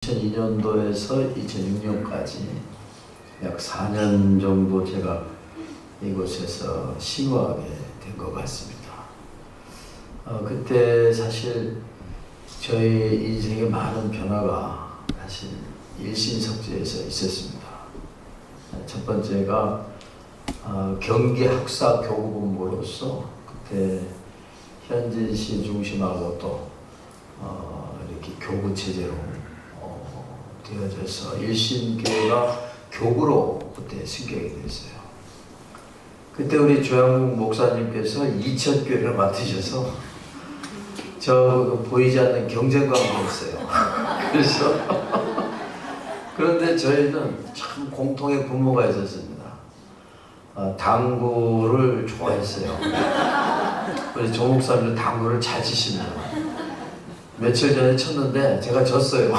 2002년도에서 2006년까지 약 4년 정도 제가 이곳에서 심호하게 된 것 같습니다. 그때 사실 저희 인생에 많은 변화가 사실 일신석지에서 있었습니다. 첫 번째가 경기 학사 교구본부로서 그때 현진 씨 중심하고 또 이렇게 교구 체제로 되어져서 일신교회가 교구로 그때 승격이 됐어요. 그때 우리 조양국 목사님께서 2,000교회를 맡으셔서 저 보이지 않는 경쟁 관계였어요. 그래서 그런데 저희는 참 공통의 분모가 있었습니다. 당구를 좋아했어요. 우리 조 목사님은 당구를 잘 치십니다. 며칠 전에 쳤는데 제가 졌어요.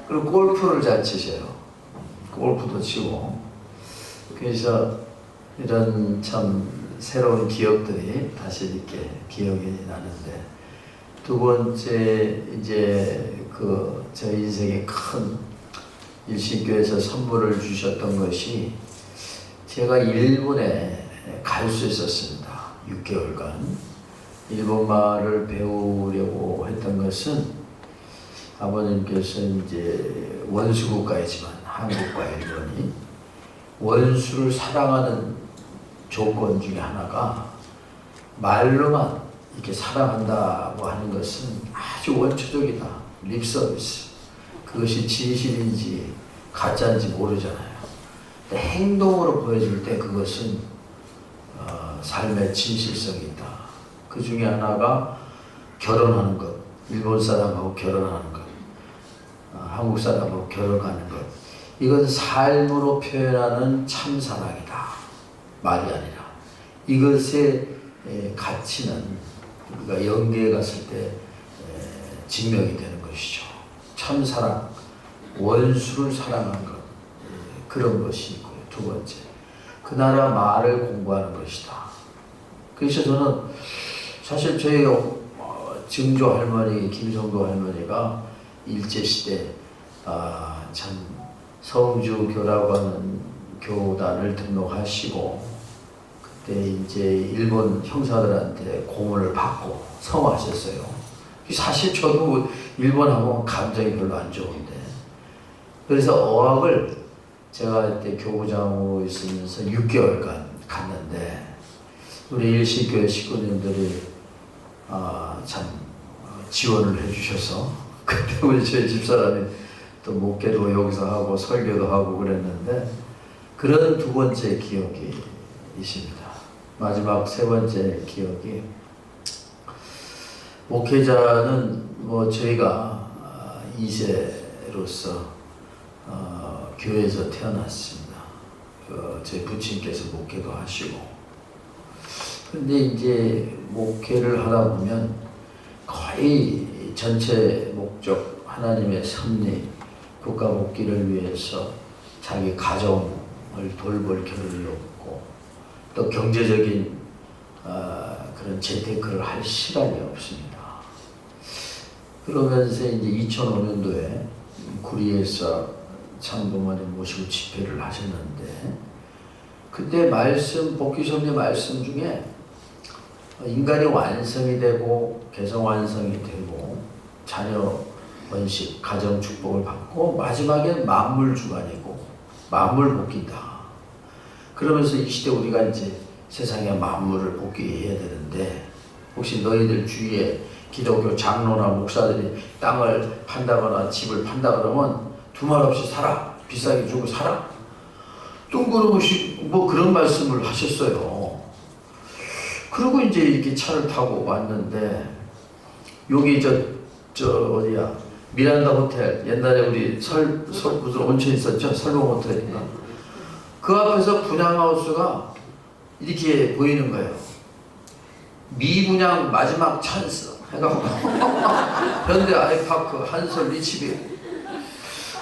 그리고 골프를 잘 치셔요. 골프도 치고. 그래서 이런 참 새로운 기억들이 다시 이렇게 기억이 나는데, 두 번째 이제 저 인생의 큰 일신교회에서 선물을 주셨던 것이, 제가 일본에 갈 수 있었습니다. 6개월간. 일본말을 배우려고 했던 것은 아버님께서 이제 원수국가이지만 한국과 일본이 원수를 사랑하는 조건 중에 하나가 말로만 이렇게 사랑한다고 하는 것은 아주 원초적이다. 립서비스. 그것이 진실인지 가짜인지 모르잖아요. 근데 행동으로 보여줄 때 그것은 삶의 진실성이 있다. 그 중에 하나가 결혼하는 것. 일본 사람하고 결혼하는 것. 한국 사람하고 결혼하는 것. 이건 삶으로 표현하는 참사랑이다. 말이 아니라. 이것의 가치는 우리가 연계에 갔을 때 증명이 되는 것이죠. 참사랑, 원수를 사랑하는 것, 그런 것이 있고요. 두 번째, 그 나라 말을 공부하는 것이다. 그래서 저는 사실 저희 증조 할머니, 김성도 할머니가 일제시대 참 성주교라고 하는 교단을 등록하시고, 그때 이제 일본 형사들한테 고문을 받고 성화하셨어요. 사실 저도 일본하고 감정이 별로 안 좋은데, 그래서 어학을 제가 그때 교부장으로 있으면서 6개월간 갔는데, 우리 일신교회 식구님들이 참 지원을 해주셔서, 그때 우리 저희 집사람이 또 목회도 여기서 하고 설교도 하고 그랬는데, 그런 두 번째 기억이 있습니다. 마지막 세 번째 기억이, 목회자는 뭐 저희가 2세로서 교회에서 태어났습니다. 제 부친께서 목회도 하시고. 근데 이제 목회를 하다 보면 거의 전체 목적, 하나님의 섭리, 국가 복귀를 위해서 자기 가정을 돌볼 겨를이 없고, 또 경제적인 그런 재테크를 할 시간이 없습니다. 그러면서 이제 2005년도에 구리에서 장로님 모시고 집회를 하셨는데, 그때 말씀, 복귀섭리 말씀 중에 인간이 완성이 되고 개성 완성이 되고 자녀 번식, 가정 축복을 받고 마지막엔 만물 주관이고 만물 복귀다. 그러면서 이 시대 우리가 이제 세상에 만물을 복귀해야 되는데, 혹시 너희들 주위에 기독교 장로나 목사들이 땅을 판다거나 집을 판다 그러면 두 말 없이 살아. 비싸게 주고 살아. 뜬금없이 뭐 그런 말씀을 하셨어요. 그리고 이제 이렇게 차를 타고 왔는데, 여기 어디야, 미란다 호텔, 옛날에 우리 무슨 온천 있었죠? 설봉 호텔인가? 그 앞에서 분양하우스가 이렇게 보이는 거예요. 미분양 마지막 찬스 해갖고 현대 아이파크, 한솔, 리치비.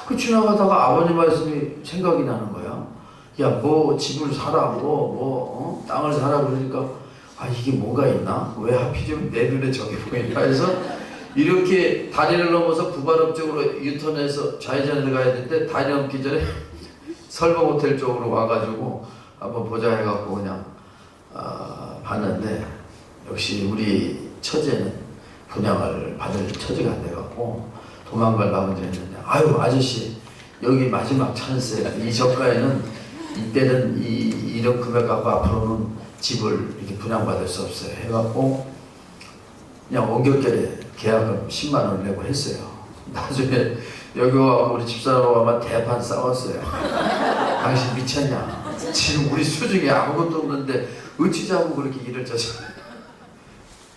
그 지나가다가 아버님 말씀이 생각이 나는 거야. 야, 뭐 집을 사라, 땅을 사라. 그러니까 이게 뭐가 있나? 왜 하필이면 내 눈에 저게 보이나? 그래서 이렇게 다리를 넘어서 구발업적으로 유턴해서 좌회전에 가야 되는데 다리 넘기 전에 설봉호텔 쪽으로 와가지고 한번 보자 해갖고 그냥 봤는데 역시 우리 처제는 분양을 받을 처지가 안 돼갖고 도망갈 마음이 했는데 아유 아저씨 여기 마지막 찬스야. 이 저가에는 이때는 이런 금액 갖고 앞으로는 집을 이렇게 분양받을 수 없어요 해갖고 그냥 원격결에 계약금 10만 원을 내고 했어요. 나중에 여기 와 우리 집사람하고 아마 대판 싸웠어요. 당신 미쳤냐? 지금 우리 수중에 아무것도 없는데 어찌자고 그렇게 일을 져서.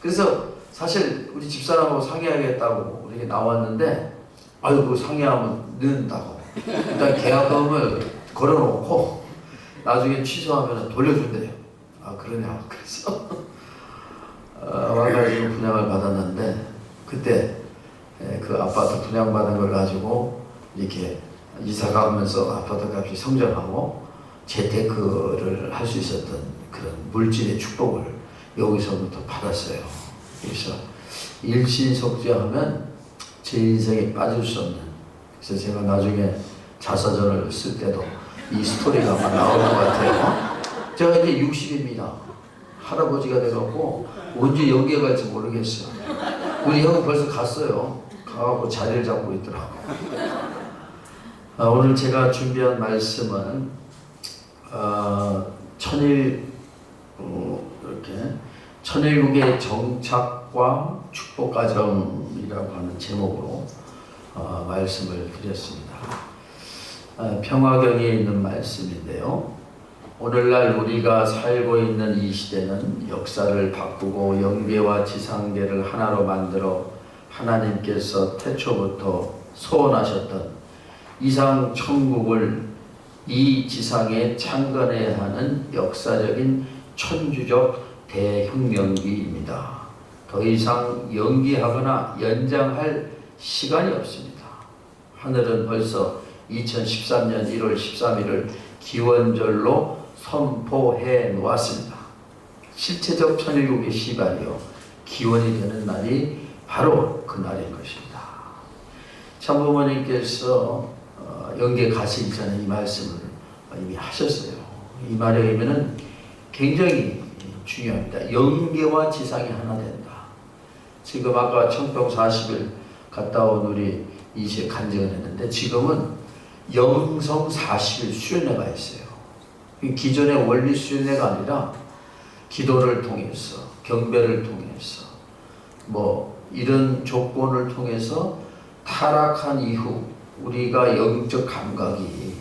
그래서 사실 우리 집사람하고 상의하겠다고 이렇게 나왔는데 아유 그 상의하면 늦는다고 일단 계약금을 걸어놓고 나중에 취소하면 돌려준대요. 아 그러냐? 그래서 와가지고 분양을 받았는데 그때 그 아파트 분양받은 걸 가지고 이렇게 이사 가면서 아파트 값이 성장하고 재테크를 할 수 있었던 그런 물질의 축복을 여기서부터 받았어요. 그래서 일신석재하면 제 인생에 빠질 수 없는, 그래서 제가 나중에 자서전을 쓸 때도 이 스토리가 아마 나올 것 같아요. 제가 이제 60입니다. 할아버지가 돼갖고 언제 여기에 갈지 모르겠어요. 우리 형은 벌써 갔어요. 가고 자리를 잡고 있더라고. 오늘 제가 준비한 말씀은 천일국의 정착과 축복 과정이라고 하는 제목으로 말씀을 드렸습니다. 평화경에 있는 말씀인데요. 오늘날 우리가 살고 있는 이 시대는 역사를 바꾸고 영계와 지상계를 하나로 만들어 하나님께서 태초부터 소원하셨던 이상 천국을 이 지상에 창건해야 하는 역사적인 천주적 대혁명기입니다. 더 이상 연기하거나 연장할 시간이 없습니다. 하늘은 벌써 2013년 1월 13일을 기원절로 선포해 놓았습니다. 실체적 천일국의 시발이요 기원이 되는 날이 바로 그 날인 것입니다. 참부모님께서 영계 가시기 전에 이 말씀을 이미 하셨어요. 이 말에 의미는 굉장히 중요합니다. 영계와 지상이 하나 된다. 지금 아까 청평 40일 갔다 온 우리 이시에 간증을 했는데 지금은 영성 40일 수련회가 있어요. 기존의 원리 수련회가 아니라 기도를 통해서 경배를 통해서 이런 조건을 통해서 타락한 이후 우리가 영적 감각이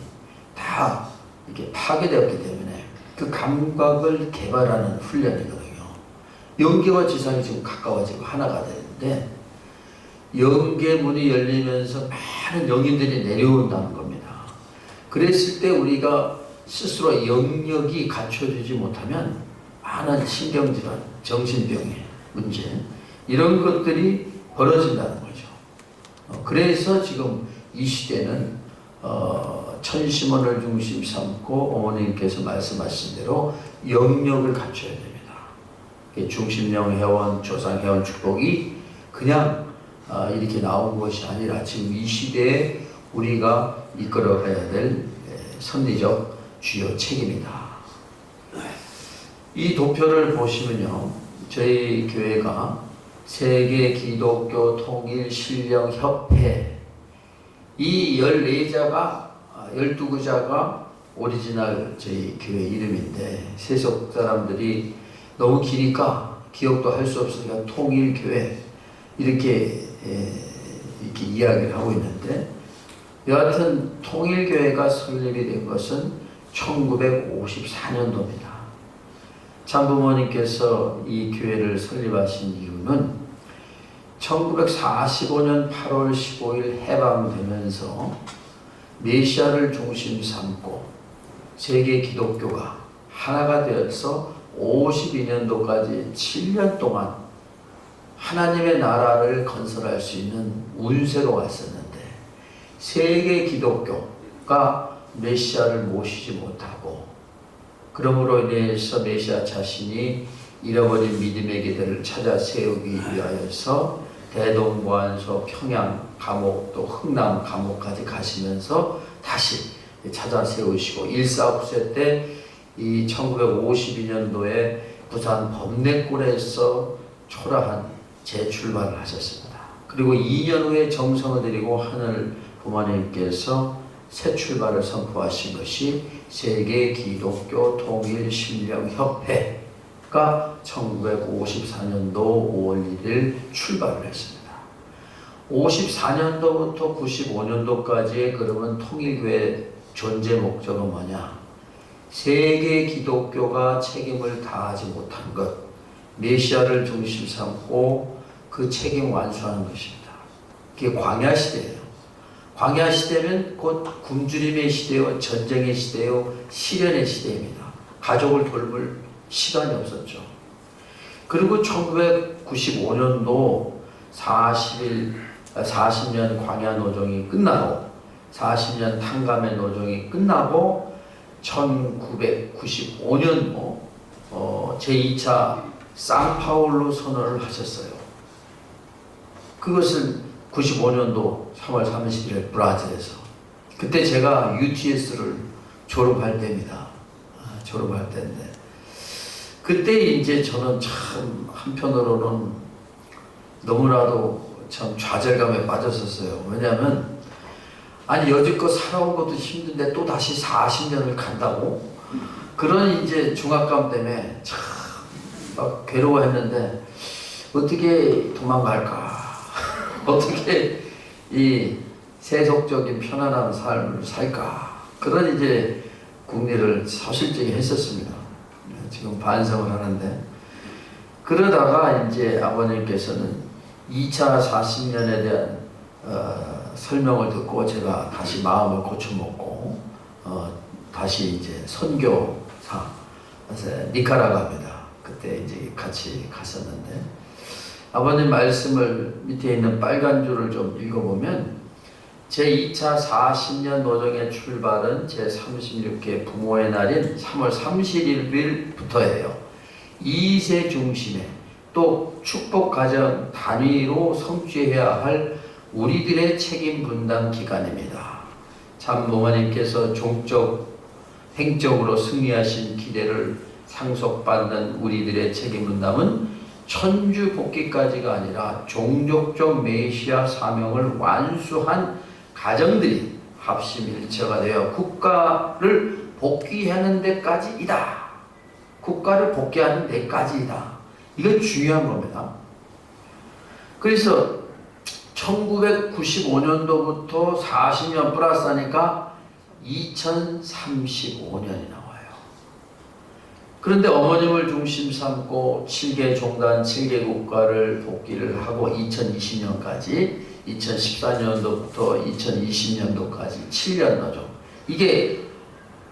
다 이렇게 파괴되었기 때문에 그 감각을 개발하는 훈련이거든요. 영계와 지상이 지금 가까워지고 하나가 되는데 영계 문이 열리면서 많은 영인들이 내려온다는 겁니다. 그랬을 때 우리가 스스로 영역이 갖춰지지 못하면 많은 신경질환, 정신병의 문제 이런 것들이 벌어진다는 거죠. 그래서 지금 이 시대는 천심원을 중심 삼고 어머님께서 말씀하신 대로 영역을 갖춰야 됩니다. 중심령 회원, 조상 회원 축복이 그냥 이렇게 나온 것이 아니라 지금 이 시대에 우리가 이끌어가야 될 선리적 주요 책임이다. 이 도표를 보시면요, 저희 교회가 세계 기독교 통일 신령 협회 이 14자가 12구자가 오리지널 저희 교회 이름인데 세속 사람들이 너무 기니까 기억도 할 수 없으니까 통일교회 이렇게 이야기를 하고 있는데 여하튼 통일교회가 설립이 된 것은 1954년도입니다. 참부모님께서 이 교회를 설립하신 이유는 1945년 8월 15일 해방되면서 메시아를 중심 삼고 세계 기독교가 하나가 되어서 52년도까지 7년 동안 하나님의 나라를 건설할 수 있는 운세로 왔었는데 세계 기독교가 메시아를 모시지 못하고 그러므로 인해서 메시아 자신이 잃어버린 믿음의 기대를 찾아 세우기 위하여서 대동보안소 평양 감옥 또 흥남 감옥까지 가시면서 다시 찾아 세우시고 149세 때 이 1952년도에 부산 범내골에서 초라한 재출발을 하셨습니다. 그리고 2년 후에 정성을 들이고 하늘 부모님께서 새 출발을 선포하신 것이 세계 기독교 통일 신령 협회가 1954년도 5월 1일 출발을 했습니다. 54년도부터 95년도까지의 그러면 통일교회 존재 목적은 뭐냐? 세계 기독교가 책임을 다하지 못한 것, 메시아를 중심 삼고 그 책임 완수하는 것입니다. 그게 광야 시대예요. 광야 시대면 곧 굶주림의 시대요, 전쟁의 시대요, 시련의 시대입니다. 가족을 돌볼 시간이 없었죠. 그리고 1995년도 40년 광야 노정이 끝나고 40년 탕감의 노정이 끝나고 1995년도 제2차 상파울루 선언을 하셨어요. 그것을 95년도 3월 31일 브라질에서. 그때 제가 UTS를 졸업할 때입니다. 졸업할 때인데. 그때 이제 저는 참 한편으로는 너무나도 참 좌절감에 빠졌었어요. 왜냐하면 아니 여지껏 살아온 것도 힘든데 또 다시 40년을 간다고? 그런 이제 중압감 때문에 참 막 괴로워했는데 어떻게 도망갈까? 어떻게 이 세속적인 편안한 삶을 살까? 그런 이제 궁리를 사실적이 했었습니다. 지금 반성을 하는데 그러다가 이제 아버님께서는 2차 40년에 대한 설명을 듣고 제가 다시 마음을 고쳐먹고 다시 이제 선교사 니카라과입니다. 그때 이제 같이 갔었는데 아버님 말씀을 밑에 있는 빨간 줄을 좀 읽어보면 제2차 40년 노정의 출발은 제36회 부모의 날인 3월 31일부터예요. 2세 중심에 또 축복 가정 단위로 성취해야 할 우리들의 책임 분담 기간입니다. 참 부모님께서 종적 행적으로 승리하신 기대를 상속받는 우리들의 책임 분담은 천주 복귀까지가 아니라 종족적 메시아 사명을 완수한 가정들이 합심일체가 되어 국가를 복귀하는 데까지이다. 국가를 복귀하는 데까지이다. 이건 중요한 겁니다. 그래서 1995년도부터 40년 플러스 하니까 2035년이 나와요. 그런데 어머님을 중심 삼고 7개 종단, 7개 국가를 복귀를 하고 2020년까지 2014년도부터 2020년도까지 7년 노정. 이게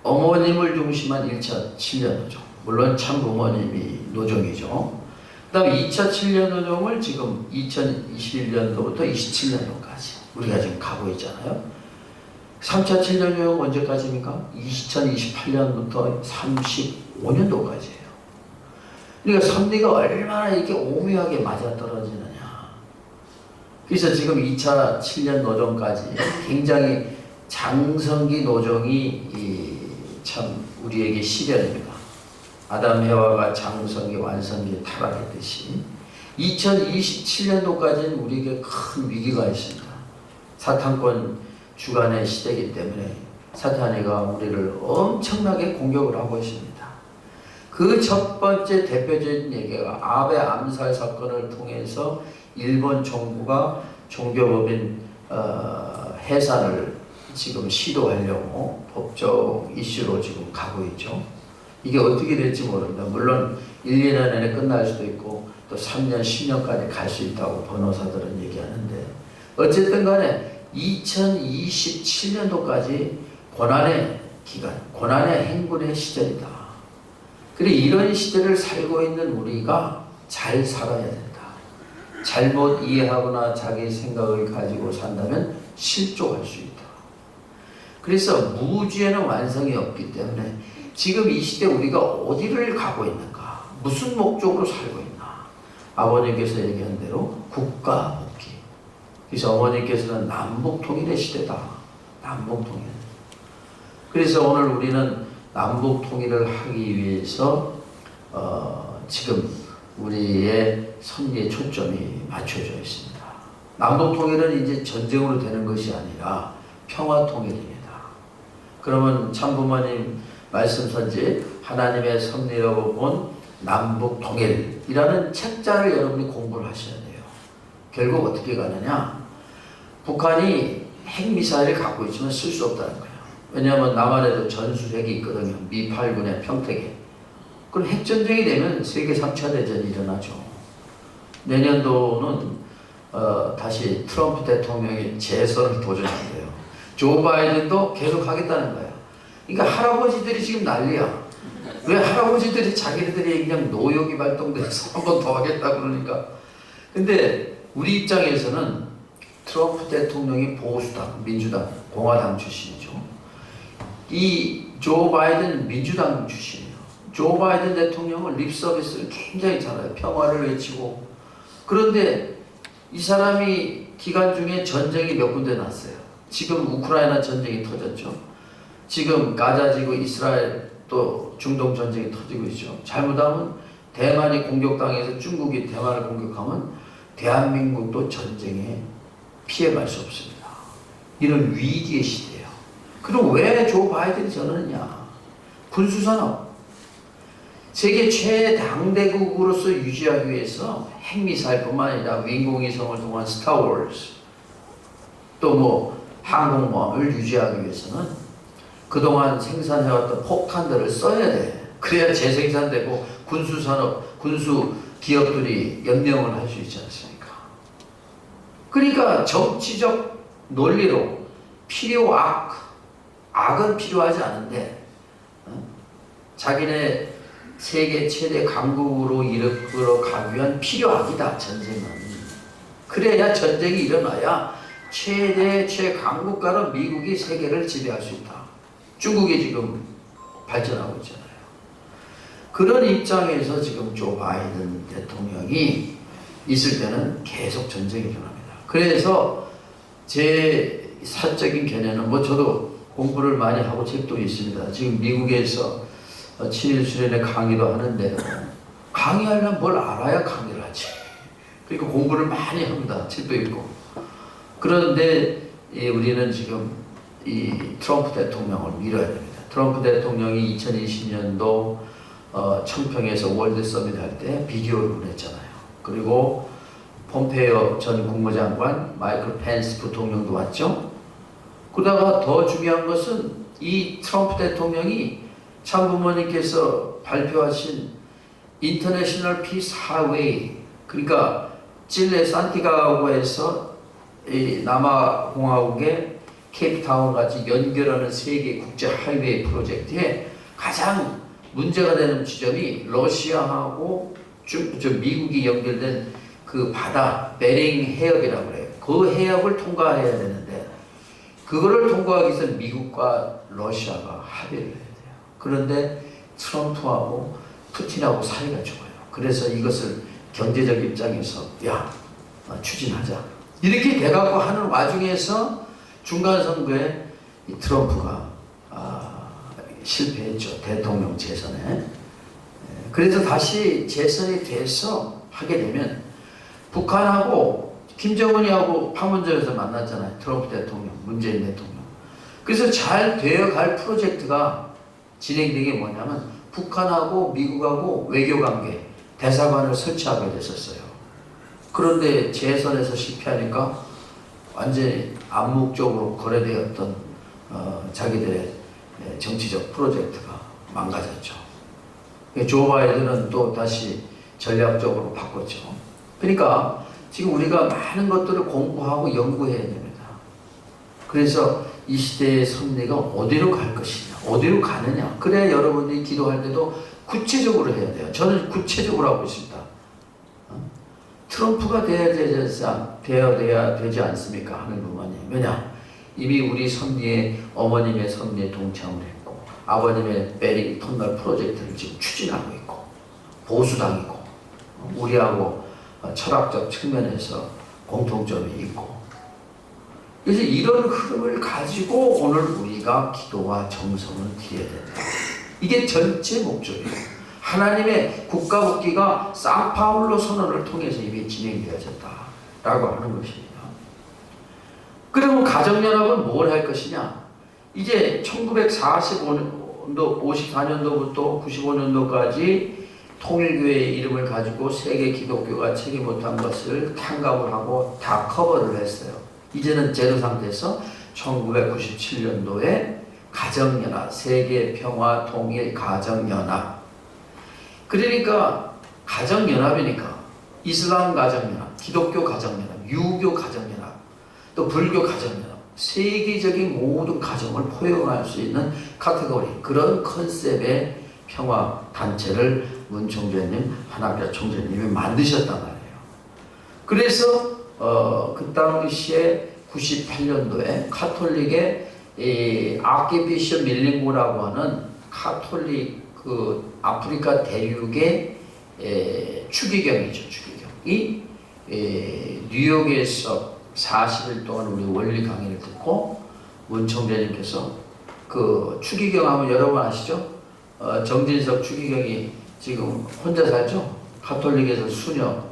어머님을 중심한 1차 7년 노정. 물론 참부모님이 노정이죠. 그 다음에 2차 7년 노정을 지금 2021년도부터 27년도까지 우리가 지금 가고 있잖아요. 3차 7년 노정 언제까지입니까? 2028년부터 35년도까지예요. 그러니까 섭리가 얼마나 이렇게 오묘하게 맞아떨어지느냐. 그래서 지금 2차 7년 노정까지 굉장히 장성기 노정이 참 우리에게 시련입니다. 아담 해와가 장성기 완성기 타락했듯이 2027년도까지는 우리에게 큰 위기가 있습니다. 사탄권 주관의 시대이기 때문에 사탄이가 우리를 엄청나게 공격을 하고 있습니다. 그 첫 번째 대표적인 얘기가 아베 암살 사건을 통해서 일본 정부가 종교법인 해산을 지금 시도하려고 법적 이슈로 지금 가고 있죠. 이게 어떻게 될지 모릅니다. 물론 1, 2년 안에 끝날 수도 있고 또 3년, 10년까지 갈 수 있다고 변호사들은 얘기하는데 어쨌든 간에 2027년도까지 고난의 기간, 고난의 행군의 시절이다. 그리고 이런 시대를 살고 있는 우리가 잘 살아야 된다. 잘못 이해하거나 자기 생각을 가지고 산다면 실족할 수 있다. 그래서 무주에는 완성이 없기 때문에 지금 이 시대 우리가 어디를 가고 있는가? 무슨 목적으로 살고 있나? 아버님께서 얘기한 대로 국가 복귀. 그래서 어머니께서는 남북통일의 시대다. 남북통일. 그래서 오늘 우리는 남북통일을 하기 위해서 지금 우리의 섭리의 초점이 맞춰져 있습니다. 남북통일은 이제 전쟁으로 되는 것이 아니라 평화통일입니다. 그러면 참부모님 말씀선지 하나님의 섭리라고 본 남북통일이라는 책자를 여러분이 공부를 하셔야 돼요. 결국 어떻게 가느냐? 북한이 핵미사일을 갖고 있지만 쓸 수 없다는 거예요. 왜냐하면 남한에도 전술핵이 있거든요. 미 8군의 평택에. 그럼 핵전쟁이 되면 세계 3차 대전이 일어나죠. 내년도는 다시 트럼프 대통령이 재선을 도전한대요. 조 바이든도 계속 하겠다는 거야. 그러니까 할아버지들이 지금 난리야. 왜 할아버지들이 자기들이 그냥 노역이 발동돼서 한 번 더 하겠다 그러니까. 근데 우리 입장에서는 트럼프 대통령이 보수당, 민주당, 공화당 출신이죠. 이 조 바이든 민주당 출신이에요. 조 바이든 대통령은 립 서비스를 굉장히 잘해요. 평화를 외치고. 그런데 이 사람이 기간 중에 전쟁이 몇 군데 났어요. 지금 우크라이나 전쟁이 터졌죠. 지금 가자지구 이스라엘 또 중동 전쟁이 터지고 있죠. 잘못하면 대만이 공격당해서 중국이 대만을 공격하면 대한민국도 전쟁에 피해갈 수 없습니다. 이런 위기의 시대예요. 그럼 왜 조 바이든이 저러느냐? 군수산업. 세계 최당대국으로서 유지하기 위해서 핵미사일뿐만 아니라 인공위성을 통한 스타워즈 또 뭐 항공모함을 유지하기 위해서는 그동안 생산해왔던 폭탄들을 써야 돼. 그래야 재생산되고 군수산업, 군수기업들이 연명을 할 수 있지 않습니까? 그러니까 정치적 논리로 악은 필요하지 않은데 자기네 세계 최대 강국으로 이끌어 가기 위한 필요악이다. 전쟁은. 그래야 전쟁이 일어나야 최강국가로 미국이 세계를 지배할 수 있다. 중국이 지금 발전하고 있잖아요. 그런 입장에서 지금 조 바이든 대통령이 있을 때는 계속 전쟁이 일어납니다. 그래서 제 사적인 견해는 뭐 저도 공부를 많이 하고 책도 있습니다. 지금 미국에서 7일 수련회 강의도 하는데 강의하려면 뭘 알아야 강의를 하지. 그러니까 공부를 많이 합니다. 책도 읽고. 그런데 우리는 지금 이 트럼프 대통령을 밀어야 됩니다. 트럼프 대통령이 2020년도 청평에서 월드 서밋 할 때 비디오를 보냈잖아요. 그리고 폼페이오 전 국무장관, 마이클 펜스 부통령도 왔죠. 그러다가 더 중요한 것은 이 트럼프 대통령이 참부모님께서 발표하신 인터내셔널 피스 하이웨이, 그러니까 칠레 산티아고에서 이 남아공화국의 케이프타운 같이 연결하는 세계 국제 하이웨이 프로젝트에 가장 문제가 되는 지점이 러시아하고 미국이 연결된 그 바다 베링 해협이라고 그래요. 그 해협을 통과해야 되는데 그거를 통과하기 위해서 미국과 러시아가 합의를 해야 돼요. 그런데 트럼프하고 푸틴하고 사이가 좋아요. 그래서 이것을 경제적 입장에서 추진하자 이렇게 돼갖고 하는 와중에서 중간 선거에 이 트럼프가 실패했죠. 대통령 재선에. 그래서 다시 재선이 돼서 하게 되면 북한하고 김정은이하고 판문점에서 만났잖아요. 트럼프 대통령, 문재인 대통령. 그래서 잘 되어갈 프로젝트가 진행된 게 뭐냐면 북한하고 미국하고 외교관계 대사관을 설치하게 됐었어요. 그런데 재선에서 실패하니까 완전히 암묵적으로 거래되었던 자기들의 정치적 프로젝트가 망가졌죠. 조 바이든은 또 다시 전략적으로 바꿨죠. 그러니까 지금 우리가 많은 것들을 공부하고 연구해야 됩니다. 그래서 이 시대의 섭리가 어디로 갈 것이냐, 어디로 가느냐. 그래야 여러분들이 기도할 때도 구체적으로 해야 돼요. 저는 구체적으로 하고 있습니다. 트럼프가 돼야 되지 않습니까? 하늘 부모님. 왜냐? 이미 우리 섭리에 어머님의 섭리에 동참을 했고 아버님의 베링 터널 프로젝트를 지금 추진하고 있고 보수당이고 우리하고 철학적 측면에서 공통점이 있고 그래서 이런 흐름을 가지고 오늘 우리가 기도와 정성을 드려야 된다. 이게 전체 목적이에요. 하나님의 국가복귀가 상파울로 선언을 통해서 이미 진행되어졌다라고 하는 것입니다. 그러면 가정연합은 뭘 할 것이냐? 이제 1945년도, 54년도부터 95년도까지 통일교회의 이름을 가지고 세계 기독교가 채기 못한 것을 탕감을 하고 다 커버를 했어요. 이제는 제로 상태에서 1997년도에 가정연합, 세계평화 통일 가정연합. 그러니까 가정연합이니까 이슬람 가정연합, 기독교 가정연합, 유교 가정연합, 또 불교 가정연합, 세계적인 모든 가정을 포용할 수 있는 카테고리, 그런 컨셉의 평화 단체를 문 총재님, 한학자 총재님이 만드셨단 말이에요. 그래서 그 당시에 98년도에 카톨릭의 아키비숍 밀링고라고 하는 카톨릭 그 아프리카 대륙의 추기경이죠. 추기경이 뉴욕에서 40일 동안 우리 원리 강의를 듣고 문 총재님께서 그 추기경 하면 여러분 아시죠? 정진석 추기경이 지금 혼자 살죠? 카톨릭에서 수녀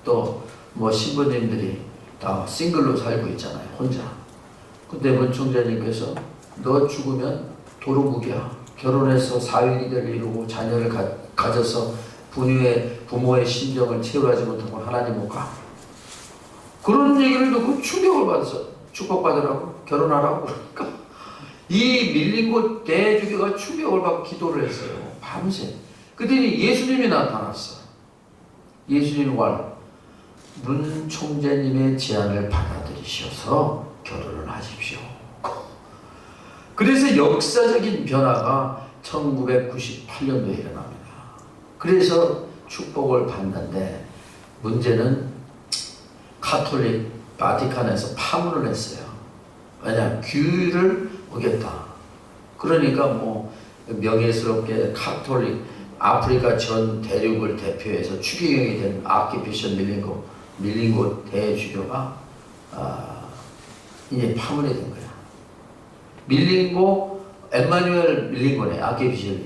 또 뭐 신부님들이 다 싱글로 살고 있잖아요. 혼자. 근데 문 총재님께서 너 죽으면 도루묵이야. 결혼해서 사위기를 이루고 자녀를 가져서 부모의 심정을 채워하지 못하고 하나님 못 가. 그런 얘기를 듣고 충격을 받아서 축복받으라고 결혼하라고 그러니까 이 밀린고 대주교가 충격을 받고 기도를 했어요. 밤새. 그랬더니 예수님이 나타났어. 예수님이 문 총재님의 제안을 받아들이셔서 결혼을 하십시오. 그래서 역사적인 변화가 1998년도에 일어납니다. 그래서 축복을 받는데 문제는 카톨릭 바티칸에서 파문을 했어요. 왜냐하면 규율을 어겼다. 그러니까 뭐 명예스럽게 카톨릭 아프리카 전 대륙을 대표해서 추기경이 된 아키비숍 밀링고 대주교가 이제 파문이 된 거야. 밀링고 엠마누엘 밀링고네 아키비숍이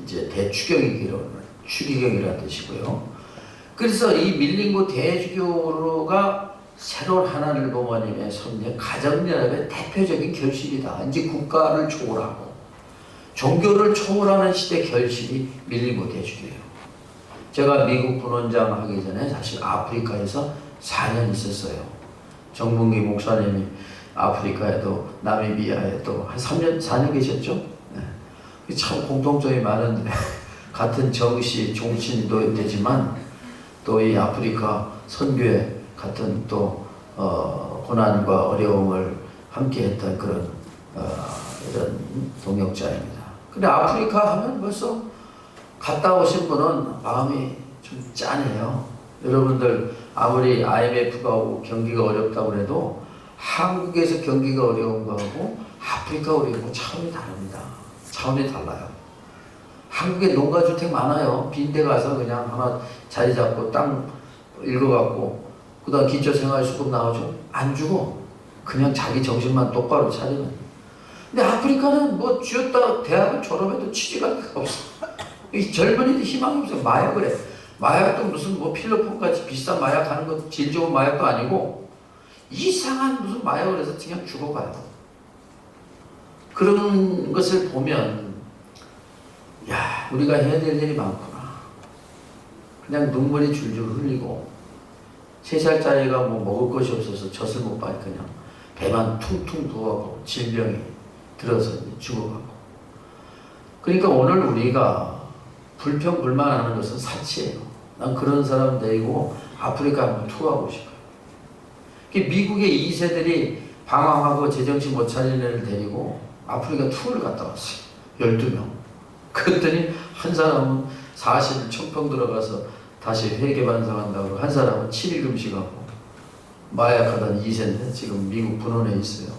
이제 대추경이기로 추기경이라는 뜻이고요. 그래서 이 밀링고 대주교가 새로운 하나님 부모님의 선제 가정연합의 대표적인 결실이다. 이제 국가를 초월하고 종교를 초월하는 시대 결실이 밀링고 대주교예요. 제가 미국 분원장 하기 전에 사실 아프리카에서 4년 있었어요. 정문기 목사님이 아프리카에도 나미비아에도 한 3년, 4년 계셨죠? 네. 참 공통점이 많은데 같은 정시, 종신도 되지만 또 이 아프리카 선교회 같은 또 고난과 어려움을 함께했던 그런 이런 동역자입니다. 근데 아프리카 하면 벌써 갔다 오신 분은 마음이 좀 짠해요. 여러분들 아무리 IMF가 오고 경기가 어렵다고 해도 한국에서 경기가 어려운 거하고 아프리카 어려운 거 차원이 다릅니다. 차원이 달라요. 한국에 농가주택 많아요. 빈대 가서 그냥 하나 자리 잡고 땅 읽어갖고 그 다음 기초생활수급 나오죠. 안 주고 그냥 자기 정신만 똑바로 차리면. 근데 아프리카는 뭐 쥐었다 대학을 졸업해도 취직할 데가 없어. 이 젊은이들 희망이 없어. 마약을 해. 마약도 무슨 뭐 필로폰까지 비싼 마약 하는 거 질 좋은 마약도 아니고 이상한 무슨 마약을 해서 그냥 죽어가요. 그런 것을 보면 야, 우리가 해야 될 일이 많구나. 그냥 눈물이 줄줄 흘리고 3살짜리가 뭐 먹을 것이 없어서 젖을 못 봐니 그냥 배만 퉁퉁 부어가고 질병이 들어서 죽어가고. 그러니까 오늘 우리가 불평불만하는 것은 사치예요. 난 그런 사람 데리고 아프리카 한번 투어하고 싶어요. 미국의 2세들이 방황하고 제정신 못 차리는 애를 데리고 아프리카 투어를 갔다 왔어요. 12명. 그랬더니 한 사람은 40일 청평 들어가서 다시 회계반성한다고 한 사람은 7일 금식하고 마약하던 2세인데 지금 미국 분원에 있어요.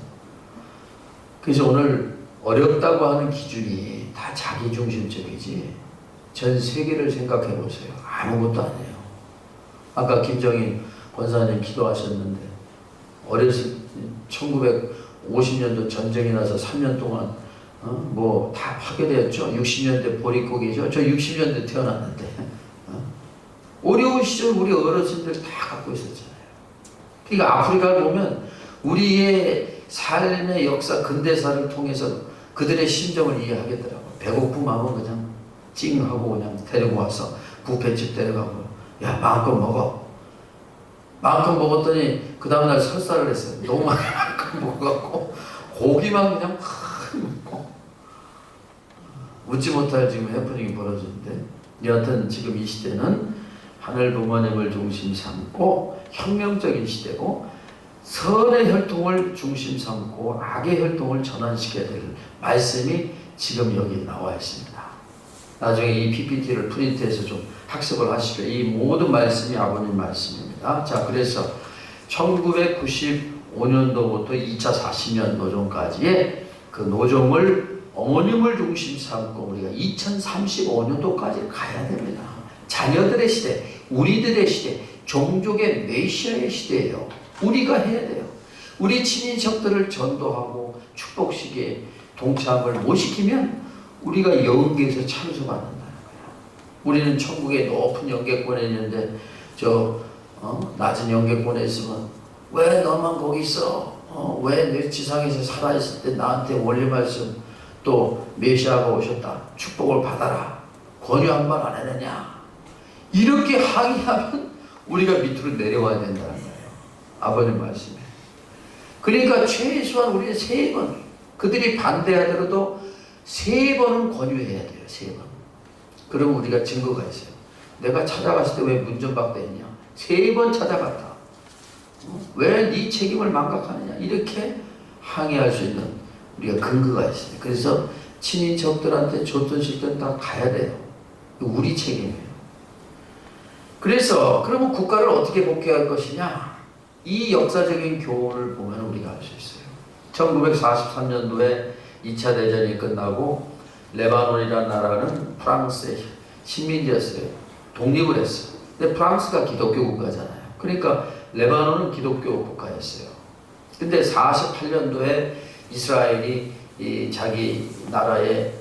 그래서 오늘 어렵다고 하는 기준이 다 자기중심적이지 전 세계를 생각해 보세요. 아무것도 아니에요. 아까 김정인 권사님 기도하셨는데 어렸을 1950년도 전쟁이 나서 3년 동안 뭐 다 파괴되었죠. 60년대 보릿고개죠. 저 60년대 태어났는데 어려운 시절 우리 어르신들 다 갖고 있었잖아요. 그러니까 아프리카를 보면 우리의 삶의 역사, 근대사를 통해서 그들의 심정을 이해하겠더라고요. 배고픔하면 그냥 찡하고 그냥 데리고 와서 뷔페집 데려가고, 야 마음껏 먹어. 마음껏 먹었더니 그 다음날 설사를 했어요. 너무 많이 마음껏 먹어갖고 고기만 그냥 팍 먹고 웃지 못할 지금 해프닝이 벌어지는데, 여하튼 지금 이 시대는 하늘 부모님을 중심 삼고 혁명적인 시대고, 선의 혈통을 중심 삼고 악의 혈통을 전환시켜야 될 말씀이 지금 여기 나와 있습니다. 나중에 이 PPT를 프린트해서 좀 학습을 하시죠. 이 모든 말씀이 아버님 말씀입니다. 자, 그래서 1995년도부터 2차 40년 노정까지의 그 노정을 어머님을 중심 삼고 우리가 2035년도까지 가야 됩니다. 자녀들의 시대, 우리들의 시대, 종족의 메시아의 시대예요. 우리가 해야 돼요. 우리 친인척들을 전도하고 축복식에 동참을 못 시키면 우리가 영계에서 참수받는다는 거야. 우리는 천국에 높은 영계권에 있는데 낮은 영계권에 있으면 왜 너만 거기 있어? 왜 내 지상에서 살아있을 때 나한테 원리 말씀 또 메시아가 오셨다, 축복을 받아라, 권유 한 번 안 해내냐, 이렇게 항의하면 우리가 밑으로 내려와야 된다는 거예요. 아버님 말씀에. 그러니까 최소한 우리는 3번, 그들이 반대하더라도 3번은 권유해야 돼요. 3번. 그럼 우리가 증거가 있어요. 내가 찾아갔을 때 왜 문전박대했냐? 3번 찾아갔다. 왜 네 책임을 망각하느냐? 이렇게 항의할 수 있는 우리가 근거가 있어요. 그래서 친인척들한테 줬든 싫든 다 가야 돼요. 우리 책임이에요. 그래서 그러면 국가를 어떻게 복귀할 것이냐? 이 역사적인 교훈을 보면 우리가 알 수 있어요. 1943년도에 2차 대전이 끝나고 레바논이라는 나라는 프랑스의 식민지였어요. 독립을 했어요. 근데 프랑스가 기독교 국가잖아요. 그러니까 레바논은 기독교 국가였어요. 근데 48년도에 이스라엘이 자기 나라의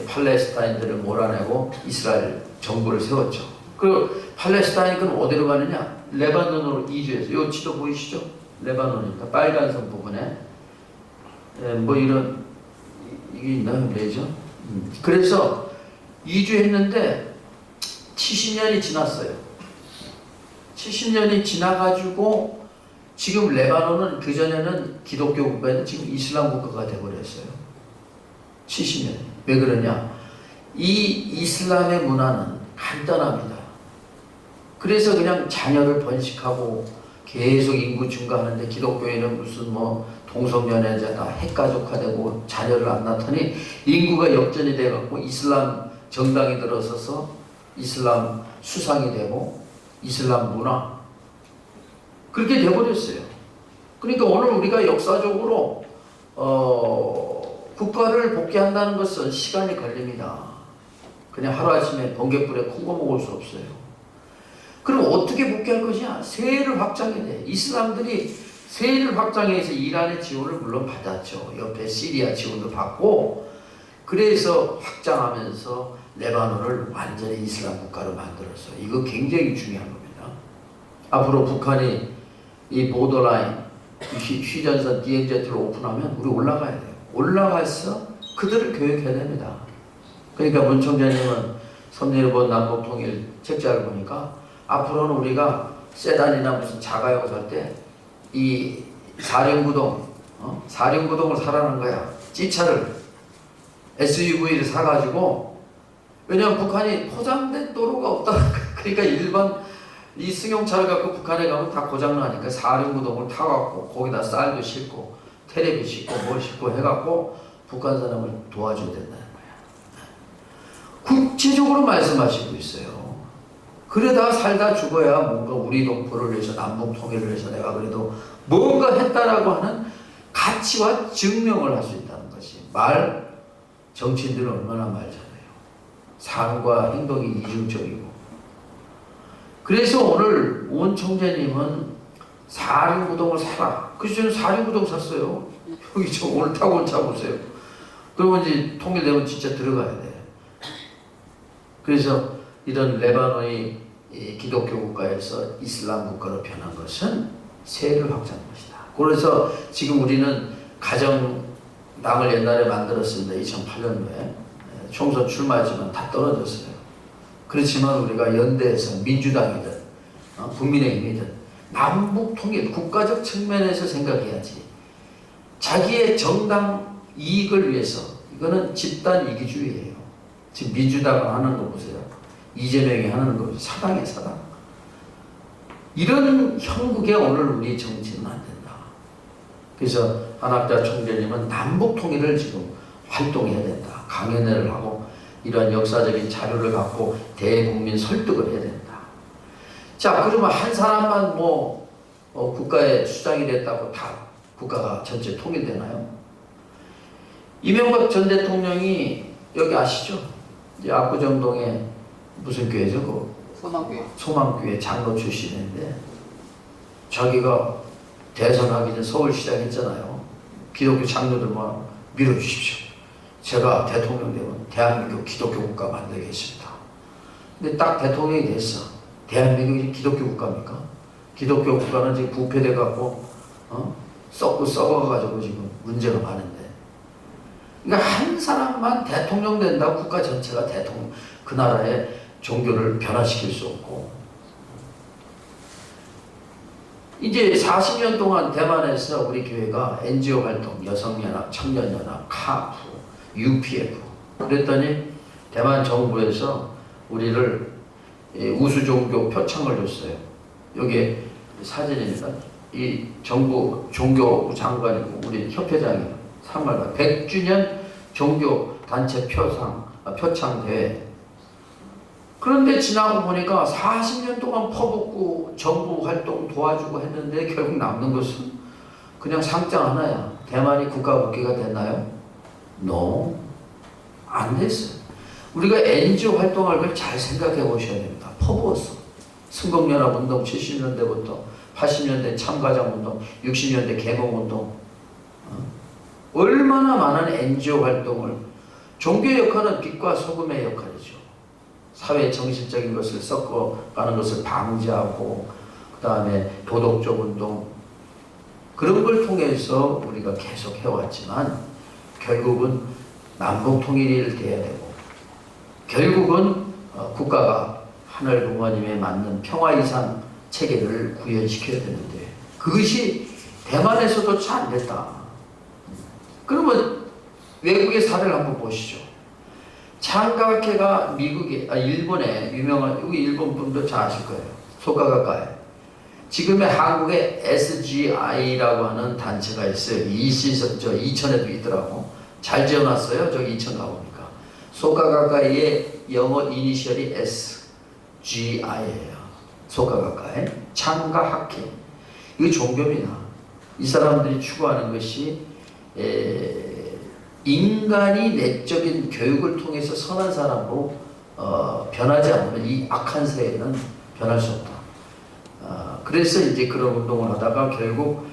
팔레스타인들을 몰아내고 이스라엘 정부를 세웠죠. 그 팔레스타인이 그럼 어디로 가느냐? 레바논으로 이주했어요. 이 지도 보이시죠? 레바논입니다. 빨간선 부분에 뭐 이런 이게 있나요? 레이저? 그래서 이주했는데 70년이 지났어요. 70년이 지나가지고 지금 레바논은 그전에는 기독교 국가였는데 지금 이슬람 국가가 되어버렸어요. 70년. 왜 그러냐? 이 이슬람의 문화는 간단합니다. 그래서 그냥 자녀를 번식하고 계속 인구 증가하는데, 기독교에는 무슨 뭐 동성연애자가 핵가족화되고 자녀를 안 낳더니 인구가 역전이 돼갖고 이슬람 정당이 들어서서 이슬람 수상이 되고 이슬람 문화, 그렇게 돼버렸어요. 그러니까 오늘 우리가 역사적으로 국가를 복귀한다는 것은 시간이 걸립니다. 그냥 하루아침에 번갯불에 콩고 먹을 수 없어요. 그럼 어떻게 복귀할 것이냐? 세를 확장해야 돼. 이슬람들이 세를 확장해서 이란의 지원을 물론 받았죠. 옆에 시리아 지원도 받고, 그래서 확장하면서 레바논을 완전히 이슬람 국가로 만들었어요. 이거 굉장히 중요한 겁니다. 앞으로 북한이 이 보더라인, 휴전선 DMZ를 오픈하면 우리 올라가야 돼요. 올라가서 그들을 교육해야 됩니다. 그러니까 문 총장님은 섭리일본 남북통일 책자를 보니까 앞으로는 우리가 세단이나 무슨 자가용 살 때 이 사륜구동, 사륜구동을 사라는 거야. G차를, SUV를 사가지고, 왜냐면 북한이 포장된 도로가 없다는 거야. 그러니까 일반 이 승용차를 갖고 북한에 가면 다 고장나니까 사륜구동을 타갖고 거기다 쌀도 싣고 테레비 싣고 뭘 싣고 해갖고 북한 사람을 도와줘야 된다는 거야. 구체적으로 말씀하시고 있어요. 그러다 살다 죽어야 뭔가 우리 동포를 위해서, 남북 통일을 위해서 내가 그래도 뭔가 했다라고 하는 가치와 증명을 할 수 있다는 것이, 정치인들은 얼마나 말 잘해요. 삶과 행동이 이중적이고. 그래서 오늘 온 총재님은 사륜구동을 사라. 그래서 저는 사륜구동 샀어요. 여기 저 오늘 타고 온 차 보세요. 그러면 이제 통일되면 진짜 들어가야 돼. 그래서 이런 레바논이 기독교 국가에서 이슬람 국가로 변한 것은 세를 확장한 것이다. 그래서 지금 우리는 가정당을 옛날에 만들었습니다. 2008년도에 총선 출마했지만 다 떨어졌어요. 그렇지만 우리가 연대해서 민주당이든 국민의힘이든 남북 통일, 국가적 측면에서 생각해야지. 자기의 정당 이익을 위해서, 이거는 집단 이기주의예요. 지금 민주당을 하는 거 보세요. 이재명이 하는 거 사당이에요, 사당. 이런 형국에 오늘 우리 정치는 안 된다. 그래서 한학자 총재님은 남북 통일을 지금 활동해야 된다. 강연회를 하고 이러한 역사적인 자료를 갖고 대국민 설득을 해야 된다. 자, 그러면 한 사람만 국가의 수장이 됐다고 다 국가가 전체 통일되나요? 이명박 전 대통령이 여기 아시죠? 이제 압구정동에 무슨 교회죠? 그 소망교회. 소망교회 장로 출신인데 자기가 대선하기 전 서울시장 했잖아요. 기독교 장로들만 밀어주십시오. 제가 대통령 되면 대한민국 기독교 국가 만들겠습니다. 근데 딱 대통령이 됐어. 대한민국이 기독교 국가입니까? 기독교 국가는 지금 부패돼 갖고 썩어가지고 지금 문제가 많은데. 그러니까 한 사람만 대통령 된다고 국가 전체가 대통령, 그 나라의 종교를 변화시킬 수 없고. 이제 40년 동안 대만에서 우리 교회가 NGO 활동, 여성연합, 청년연합, 카프, UPF 그랬더니 대만 정부에서 우리를 우수종교 표창을 줬어요. 여기 사진입니다. 이 정부 종교부 장관이고 우리 협회장이 상말과 100주년 종교단체 표창대회. 그런데 지나고 보니까 40년 동안 퍼붓고 정부 활동 도와주고 했는데 결국 남는 것은 그냥 상장 하나야. 대만이 국가국기가 됐나요? No. 안 됐어요. 우리가 NGO 활동할 걸 잘 생각해 보셔야 됩니다. 퍼부었어. 승공연합운동 70년대부터 80년대 참가자운동, 60년대 개몽운동. 얼마나 많은 NGO 활동을. 종교 역할은 빛과 소금의 역할이죠. 사회 정신적인 것을 섞어가는 것을 방지하고 그 다음에 도덕적 운동 그런 걸 통해서 우리가 계속 해왔지만 결국은 남북 통일이 돼야 되고 결국은 국가가 하늘 부모님에 맞는 평화 이상 체계를 구현시켜야 되는데 그것이 대만에서도 잘 안 됐다. 그러면 외국의 사례를 한번 보시죠. 창가케가 일본의 유명한, 여기 일본 분들 잘 아실 거예요. 소가가카에. 지금의 한국의 SGI라고 하는 단체가 있어요. 이천에도 있더라고. 잘 지어놨어요. 저기 이천 가보니까. 소가가카의 영어 이니셜이 SGI예요. 소가가카에. 창가학회. 이거 종교입니다. 이 사람들이 추구하는 것이 인간이 내적인 교육을 통해서 선한 사람으로 변하지 않으면 이 악한 세에는 변할 수 없다. 그래서 이제 그런 운동을 하다가 결국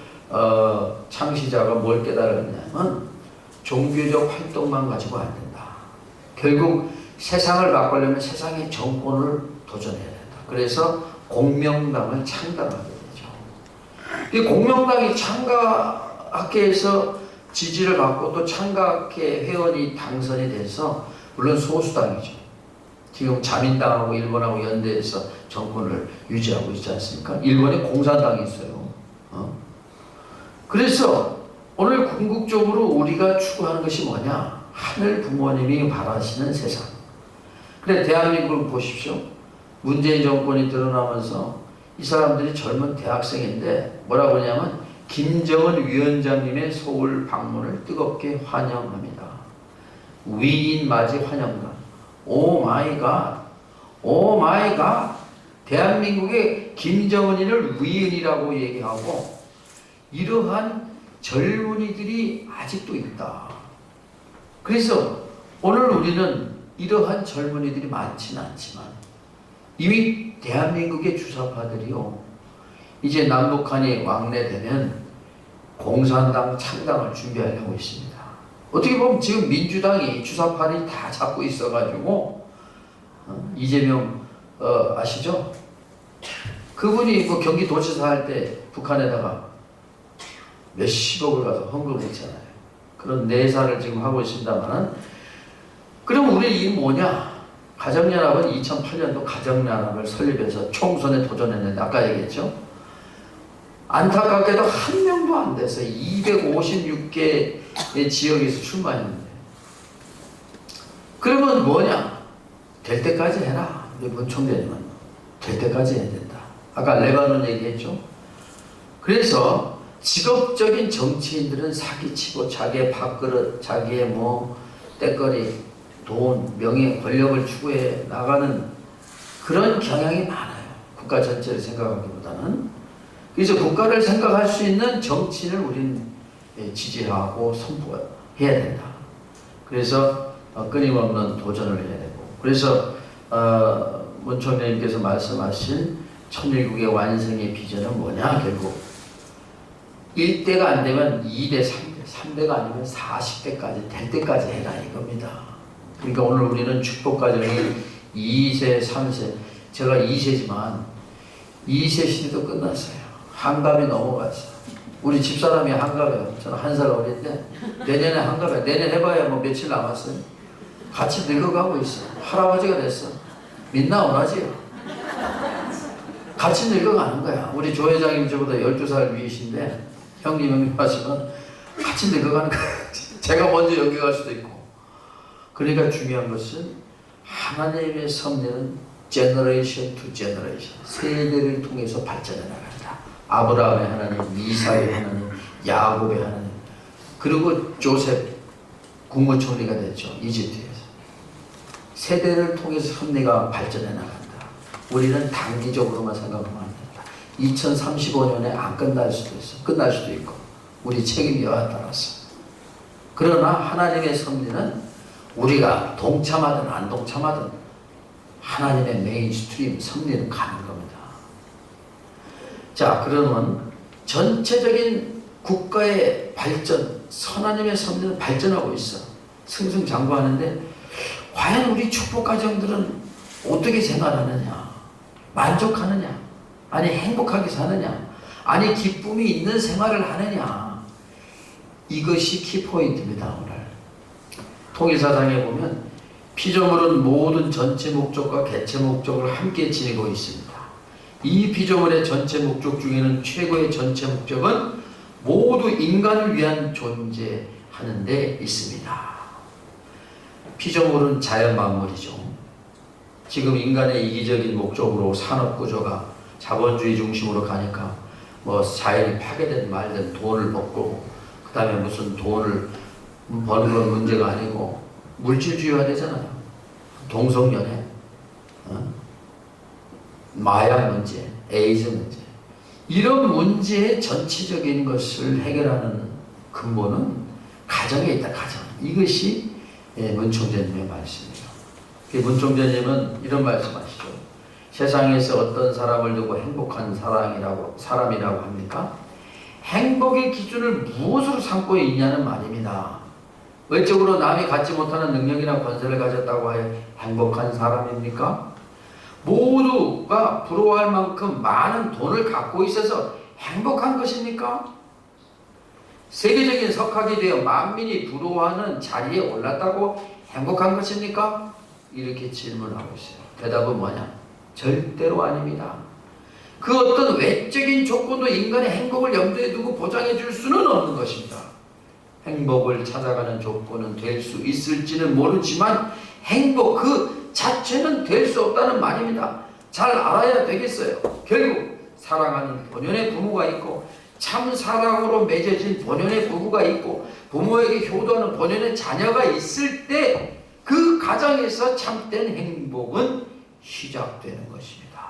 창시자가 뭘 깨달았냐면 종교적 활동만 가지고 안 된다. 결국 세상을 바꾸려면 세상의 정권을 도전해야 된다. 그래서 공명당을 창당하게 되죠. 이 공명당이 창가학회에서 지지를 받고 또 창가학회 회원이 당선이 돼서 물론 소수당이죠. 지금 자민당하고 일본하고 연대해서 정권을 유지하고 있지 않습니까? 일본에 공산당이 있어요. 그래서 오늘 궁극적으로 우리가 추구하는 것이 뭐냐? 하늘 부모님이 바라시는 세상. 그래 대한민국을 보십시오. 문재인 정권이 드러나면서 이 사람들이 젊은 대학생인데 뭐라고 하냐면 김정은 위원장님의 서울 방문을 뜨겁게 환영합니다. 위인 맞이 환영단. 오 마이 갓. 오 마이 갓. 대한민국의 김정은이를 위인이라고 얘기하고 이러한 젊은이들이 아직도 있다. 그래서 오늘 우리는 이러한 젊은이들이 많지는 않지만 이미 대한민국의 주사파들이요. 이제 남북한이 왕래되면 공산당 창당을 준비하려고 있습니다. 어떻게 보면 지금 민주당이 주사파리 다 잡고 있어가지고 이재명 아시죠? 그분이 뭐 경기도지사 할 때 북한에다가 몇십억을 가서 헌금했잖아요. 그런 내사를 지금 하고 있습니다만, 그럼 우리 이 뭐냐? 가정연합은 2008년도 가정연합을 설립해서 총선에 도전했는데 아까 얘기했죠? 안타깝게도 한 명도 안 돼서 256개의 지역에서 출마했는데, 그러면 뭐냐? 될 때까지 해라. 우리 문총재님은 될 때까지 해야 된다. 아까 레바논 얘기했죠? 그래서 직업적인 정치인들은 사기치고 자기의 밥그릇, 자기의 뭐 때거리, 돈, 명예, 권력을 추구해 나가는 그런 경향이 많아요. 국가 전체를 생각하기보다는. 그래서 국가를 생각할 수 있는 정치인을 우리는 지지하고 선포해야 된다. 그래서 끊임없는 도전을 해야 되고, 그래서 문총장님께서 말씀하신 천일국의 완성의 비전은 뭐냐? 결국 1대가 안 되면 2대, 3대, 3대가 아니면 40대까지 될 때까지 해라 이겁니다. 그러니까 오늘 우리는 축복과정이 2세, 3세, 제가 2세지만 2세 시대도 끝났어요. 한갑이 넘어갔어. 우리 집사람이 한갑이에요. 저는 1살 어릴 때. 내년에 한갑이에요. 내년 해봐야 뭐 며칠 남았어요. 같이 늙어가고 있어. 할아버지가 됐어. 민나 원하지요. 같이 늙어가는 거야. 우리 조 회장님 저보다 12살 위이신데 형님 하시면 같이 늙어가는 거야. 제가 먼저 여기 갈 수도 있고. 그러니까 중요한 것은 하나님의 섭리는 제너레이션 투 제너레이션, 세대를 통해서 발전해 나간다. 아브라함의 하나님, 이삭의 하나님, 야곱의 하나님, 그리고 조셉 국무총리가 됐죠. 이집트에서. 세대를 통해서 섭리가 발전해 나간다. 우리는 단기적으로만 생각하면 안 된다. 2035년에 안 끝날 수도 있어. 끝날 수도 있고. 우리 책임여하에 따라서. 그러나 하나님의 섭리는 우리가 동참하든 안 동참하든 하나님의 메인스트림 섭리는 가는 겁니다. 자, 그러면 전체적인 국가의 발전, 하나님의 섭리는 발전하고 있어. 승승장구하는데 과연 우리 축복 가정들은 어떻게 생활하느냐? 만족하느냐? 아니 행복하게 사느냐? 아니 기쁨이 있는 생활을 하느냐? 이것이 키포인트입니다. 오늘 통일사상에 보면 피조물은 모든 전체 목적과 개체 목적을 함께 지니고 있습니다. 이 피조물의 전체 목적 중에는 최고의 전체 목적은 모두 인간을 위한 존재하는 데 있습니다. 피조물은 자연 만물이죠. 지금 인간의 이기적인 목적으로 산업구조가 자본주의 중심으로 가니까 뭐 자연이 파괴된 말든 돈을 벌고 그 다음에 무슨 돈을 버는 건 문제가 아니고 물질주의화 되잖아요. 동성연애, 마약 문제, 에이즈 문제, 이런 문제의 전체적인 것을 해결하는 근본은 가정에 있다. 가정. 이것이 문총재님의 말씀이에요. 문총재님은 이런 말씀하시죠. 세상에서 어떤 사람을 두고 행복한 사람이라고 합니까? 행복의 기준을 무엇으로 삼고 있냐는 말입니다. 외적으로 남이 갖지 못하는 능력이나 권세를 가졌다고 하여 행복한 사람입니까? 모두가 부러워할 만큼 많은 돈을 갖고 있어서 행복한 것입니까? 세계적인 석학이 되어 만민이 부러워하는 자리에 올랐다고 행복한 것입니까? 이렇게 질문하고 있어요. 대답은 뭐냐? 절대로 아닙니다. 그 어떤 외적인 조건도 인간의 행복을 염두에 두고 보장해 줄 수는 없는 것입니다. 행복을 찾아가는 조건은 될 수 있을지는 모르지만 행복 그 자체는 될 수 없다는 말입니다. 잘 알아야 되겠어요. 결국 사랑하는 본연의 부모가 있고 참 사랑으로 맺어진 본연의 부부가 있고 부모에게 효도하는 본연의 자녀가 있을 때 그 가정에서 참된 행복은 시작되는 것입니다.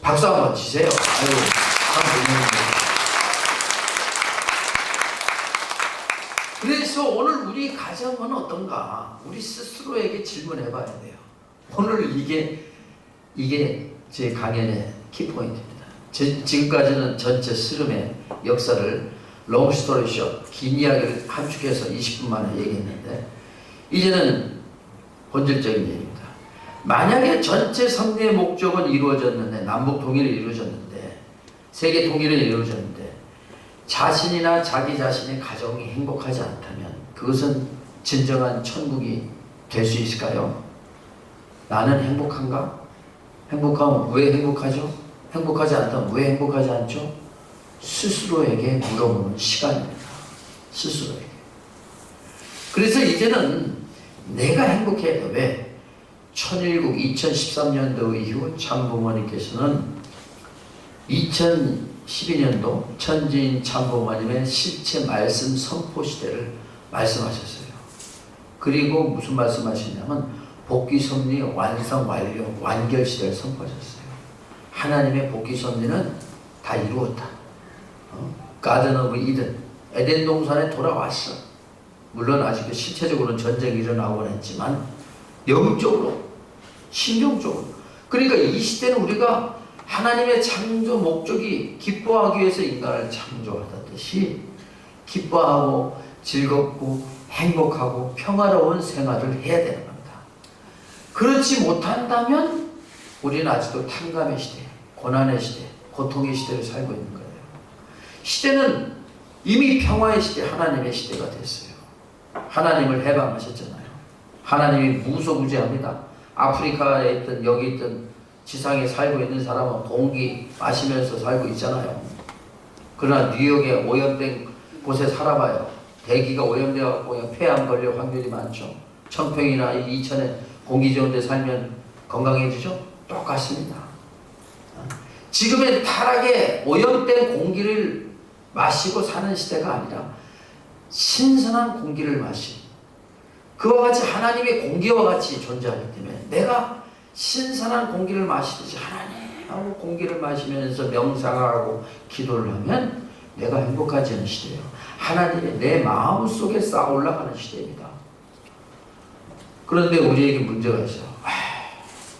박수 한번 치세요. 아유, 참 그래서 오늘 우리 가정은 어떤가? 우리 스스로에게 질문해 봐야 돼요. 오늘 이게 제 강연의 키포인트입니다. 지금까지는 전체 스름의 역사를 롱 스토리 숏, 긴 이야기를 함축해서 20분 만에 얘기했는데 이제는 본질적인 얘기입니다. 만약에 전체 섭리의 목적은 이루어졌는데, 남북 통일이 이루어졌는데, 세계 통일이 이루어졌는데 자신이나 자기 자신의 가정이 행복하지 않다면 그것은 진정한 천국이 될 수 있을까요? 나는 행복한가? 행복하면 왜 행복하죠? 행복하지 않다면 왜 행복하지 않죠? 스스로에게 물어보는 시간입니다. 스스로에게. 그래서 이제는 내가 행복해야 돼. 왜? 천일국 2013년도 이후 참부모님께서는 2012년도 천지인 참부모님의 실체 말씀 선포 시대를 말씀하셨어요. 그리고 무슨 말씀하시냐면 복귀 섭리 완성 완료 완결 시대를 선포하셨어요. 하나님의 복귀 섭리는 다 이루었다. 가든 오브 이든 에덴 동산에 돌아왔어. 물론 아직 실체적으로는 전쟁이 일어나곤 했지만 영적으로 심령적으로. 그러니까 이 시대는 우리가 하나님의 창조 목적이 기뻐하기 위해서 인간을 창조하듯이 기뻐하고 즐겁고 행복하고 평화로운 생활을 해야 되는 겁니다. 그렇지 못한다면 우리는 아직도 탕감의 시대, 고난의 시대, 고통의 시대를 살고 있는 거예요. 시대는 이미 평화의 시대, 하나님의 시대가 됐어요. 하나님을 해방하셨잖아요. 하나님이 무소부지합니다. 아프리카에 있든 여기 있든 지상에 살고 있는 사람은 공기 마시면서 살고 있잖아요. 그러나 뉴욕에 오염된 곳에 살아봐요. 대기가 오염되어서 그냥 폐암 걸릴 확률이 많죠. 청평이나 이천에 공기 좋은 데 살면 건강해지죠? 똑같습니다. 지금의 타락에 오염된 공기를 마시고 사는 시대가 아니라 신선한 공기를 마시고 그와 같이 하나님의 공기와 같이 존재하기 때문에 내가 신선한 공기를 마시듯이 하나님하고 공기를 마시면서 명상하고 기도를 하면 내가 행복하지 않은 시대예요. 하나님이 내 마음속에 쌓아 올라가는 시대입니다. 그런데 우리에게 문제가 있어요.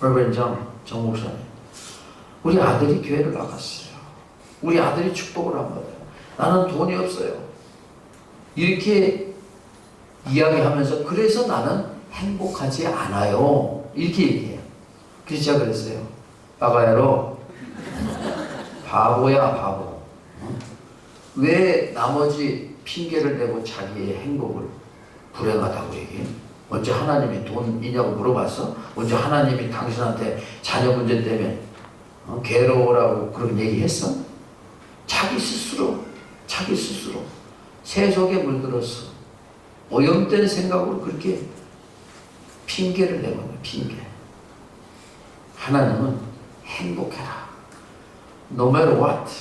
레버런드 정 목사님, 우리 아들이 교회를 나갔어요. 우리 아들이 축복을 안 받아요. 나는 돈이 없어요. 이렇게 이야기하면서 그래서 나는 행복하지 않아요. 이렇게 얘기해요. 그래서 제가 그랬어요. 바가야로 바보야 바보. 왜 나머지 핑계를 대고 자기의 행복을 불행하다고 얘기해? 언제 하나님이 돈이냐고 물어봤어? 언제 하나님이 당신한테 자녀 문제 때문에 괴로워라고 그런 얘기했어? 자기 스스로 세속에 물들었어. 오염된 생각으로 그렇게 핑계를 내고 있는 핑계. 하나님은 행복해라. No matter what.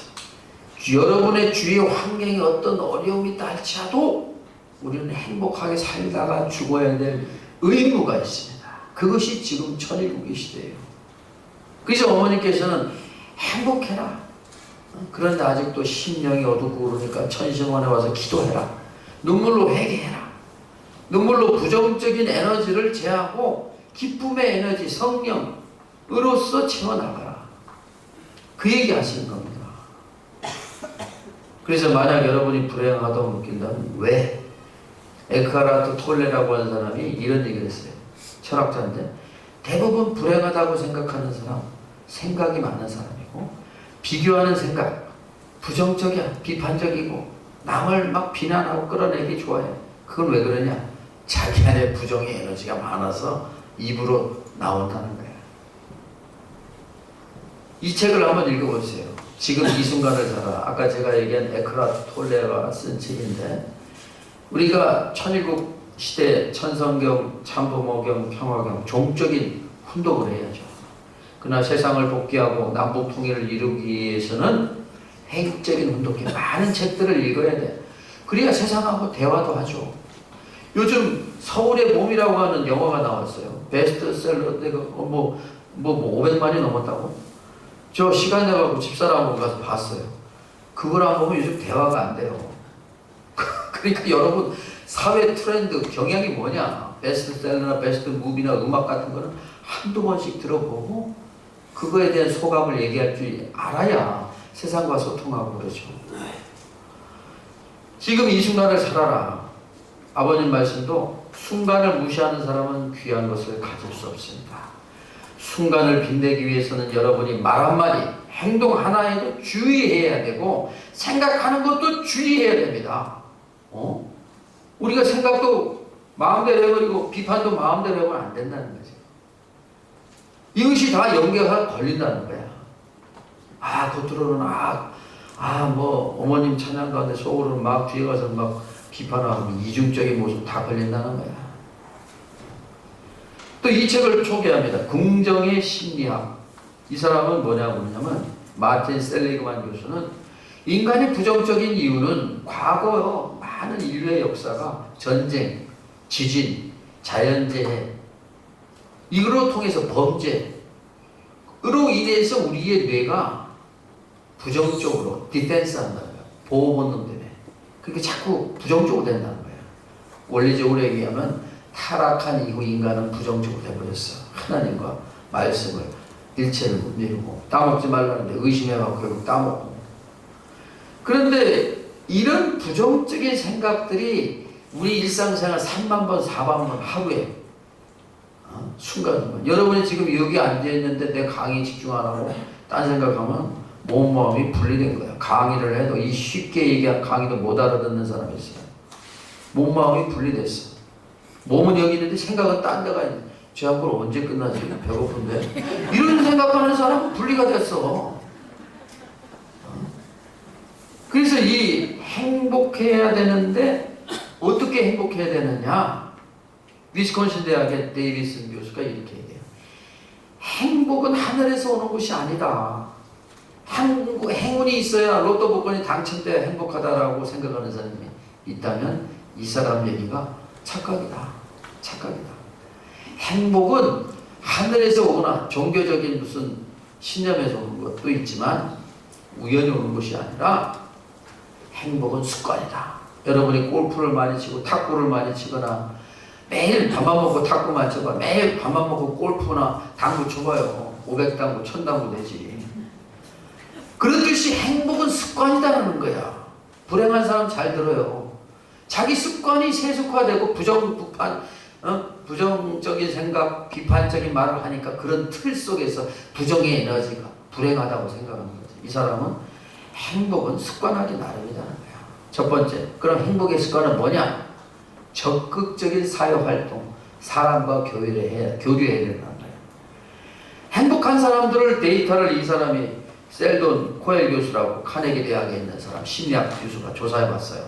여러분의 주위의 환경이 어떤 어려움이 있다 할지라도 우리는 행복하게 살다가 죽어야 될 의무가 있습니다. 그것이 지금 천일국의 시대예요. 그래서 어머니께서는 행복해라. 그런데 아직도 심령이 어둡고 그러니까 천신원에 와서 기도해라. 눈물로 회개해라. 눈물로 부정적인 에너지를 제하고 기쁨의 에너지 성령으로서 채워나가라. 그 얘기 하시는 겁니다. 그래서 만약 여러분이 불행하다고 느낀다면 왜? 에크하라트 톨레라고 하는 사람이 이런 얘기를 했어요. 철학자인데 대부분 불행하다고 생각하는 사람 생각이 많은 사람이고 비교하는 생각 부정적이야. 비판적이고 남을 막 비난하고 끌어내기 좋아해. 그건 왜 그러냐? 자기 안에 부정의 에너지가 많아서 입으로 나온다는 거예요. 이 책을 한번 읽어보세요. 지금 이 순간을 살아. 아까 제가 얘기한 에크하라트 톨레가 쓴 책인데 우리가 천일국 시대 천성경, 참부모경, 평화경 종적인 훈독을 해야죠. 그러나 세상을 복귀하고 남북 통일을 이루기 위해서는 행적인 훈독에 많은 책들을 읽어야 돼. 그래야 세상하고 대화도 하죠. 요즘 서울의 봄이라고 하는 영화가 나왔어요. 베스트셀러 내가 500만이 넘었다고? 저 시간 내가지고 집사람하고 가서 봤어요. 그걸 안 보면 요즘 대화가 안 돼요. 그러니까 여러분 사회 트렌드 경향이 뭐냐? 베스트셀러나 베스트 무비나 음악 같은 거는 한두 번씩 들어보고 그거에 대한 소감을 얘기할 줄 알아야 세상과 소통하고 그러죠. 지금 이 순간을 살아라. 아버님 말씀도 순간을 무시하는 사람은 귀한 것을 가질 수 없습니다. 순간을 빛내기 위해서는 여러분이 말 한마디, 행동 하나에도 주의해야 되고 생각하는 것도 주의해야 됩니다. 우리가 생각도 마음대로 해버리고 비판도 마음대로 해버리면 안 된다는 거지. 이것이 다 연계가 걸린다는 거야. 겉으로는 뭐 어머님 찬양 가운데 속으로는 막 뒤에 가서 막 비판하고 이중적인 모습 다 걸린다는 거야. 또 이 책을 소개합니다. 긍정의 심리학. 이 사람은 뭐냐고 그러냐면 마틴 셀리그만 교수는 인간이 부정적인 이유는 과거 많은 인류의 역사가 전쟁, 지진, 자연재해 이거로 통해서 범죄로 인해서 우리의 뇌가 부정적으로 디펜스 한다는 거야. 보호 본능 때문에. 그렇게 자꾸 부정적으로 된다는 거야. 원리적으로 얘기하면 타락한 이후 인간은 부정적으로 돼버렸어. 하나님과 말씀을 일체를 미루고 따먹지 말라는데 의심해가고 결국 따먹고. 그런데 이런 부정적인 생각들이 우리 일상생활 3만 번, 4만 번 하루에 순간순간 여러분이 지금 여기 앉아있는데 내 강의 집중 안 하고 딴 생각하면 몸마음이 분리된 거야. 강의를 해도 이 쉽게 얘기한 강의도 못 알아듣는 사람이 있어요. 몸마음이 분리됐어. 몸은 여기 있는데 생각은 딴 데가 있는데 제 앞으로 언제 끝나지? 배고픈데? 이런 생각하는 사람은 분리가 됐어. 그래서 이 행복해야 되는데 어떻게 행복해야 되느냐? 위스콘신 대학의 데이비슨 교수가 이렇게 얘기해요. 행복은 하늘에서 오는 것이 아니다. 행운이 있어야 로또 복권이 당첨돼야 행복하다라고 생각하는 사람이 있다면 이 사람 얘기가 착각이다. 착각이다. 행복은 하늘에서 오거나 종교적인 무슨 신념에서 오는 것도 있지만 우연히 오는 것이 아니라 행복은 습관이다. 여러분이 골프를 많이 치고 탁구를 많이 치거나 매일 밥만 먹고 탁구만 쳐봐. 매일 밥만 먹고 골프나 당구 쳐봐요. 500당구, 1000당구 되지. 그렇듯이 행복은 습관이다라는 거야. 불행한 사람 잘 들어요. 자기 습관이 세속화되고 부정적인 생각, 비판적인 말을 하니까 그런 틀 속에서 부정의 에너지가 불행하다고 생각하는 거지. 이 사람은 행복은 습관하기 나름이라는 거야. 첫 번째, 그럼 행복의 습관은 뭐냐? 적극적인 사회활동, 사람과 교류해야 된다는 거야. 행복한 사람들을 데이터를 이 사람이 셀돈 코엘 교수라고 카네기 대학에 있는 사람 심리학 교수가 조사해봤어요.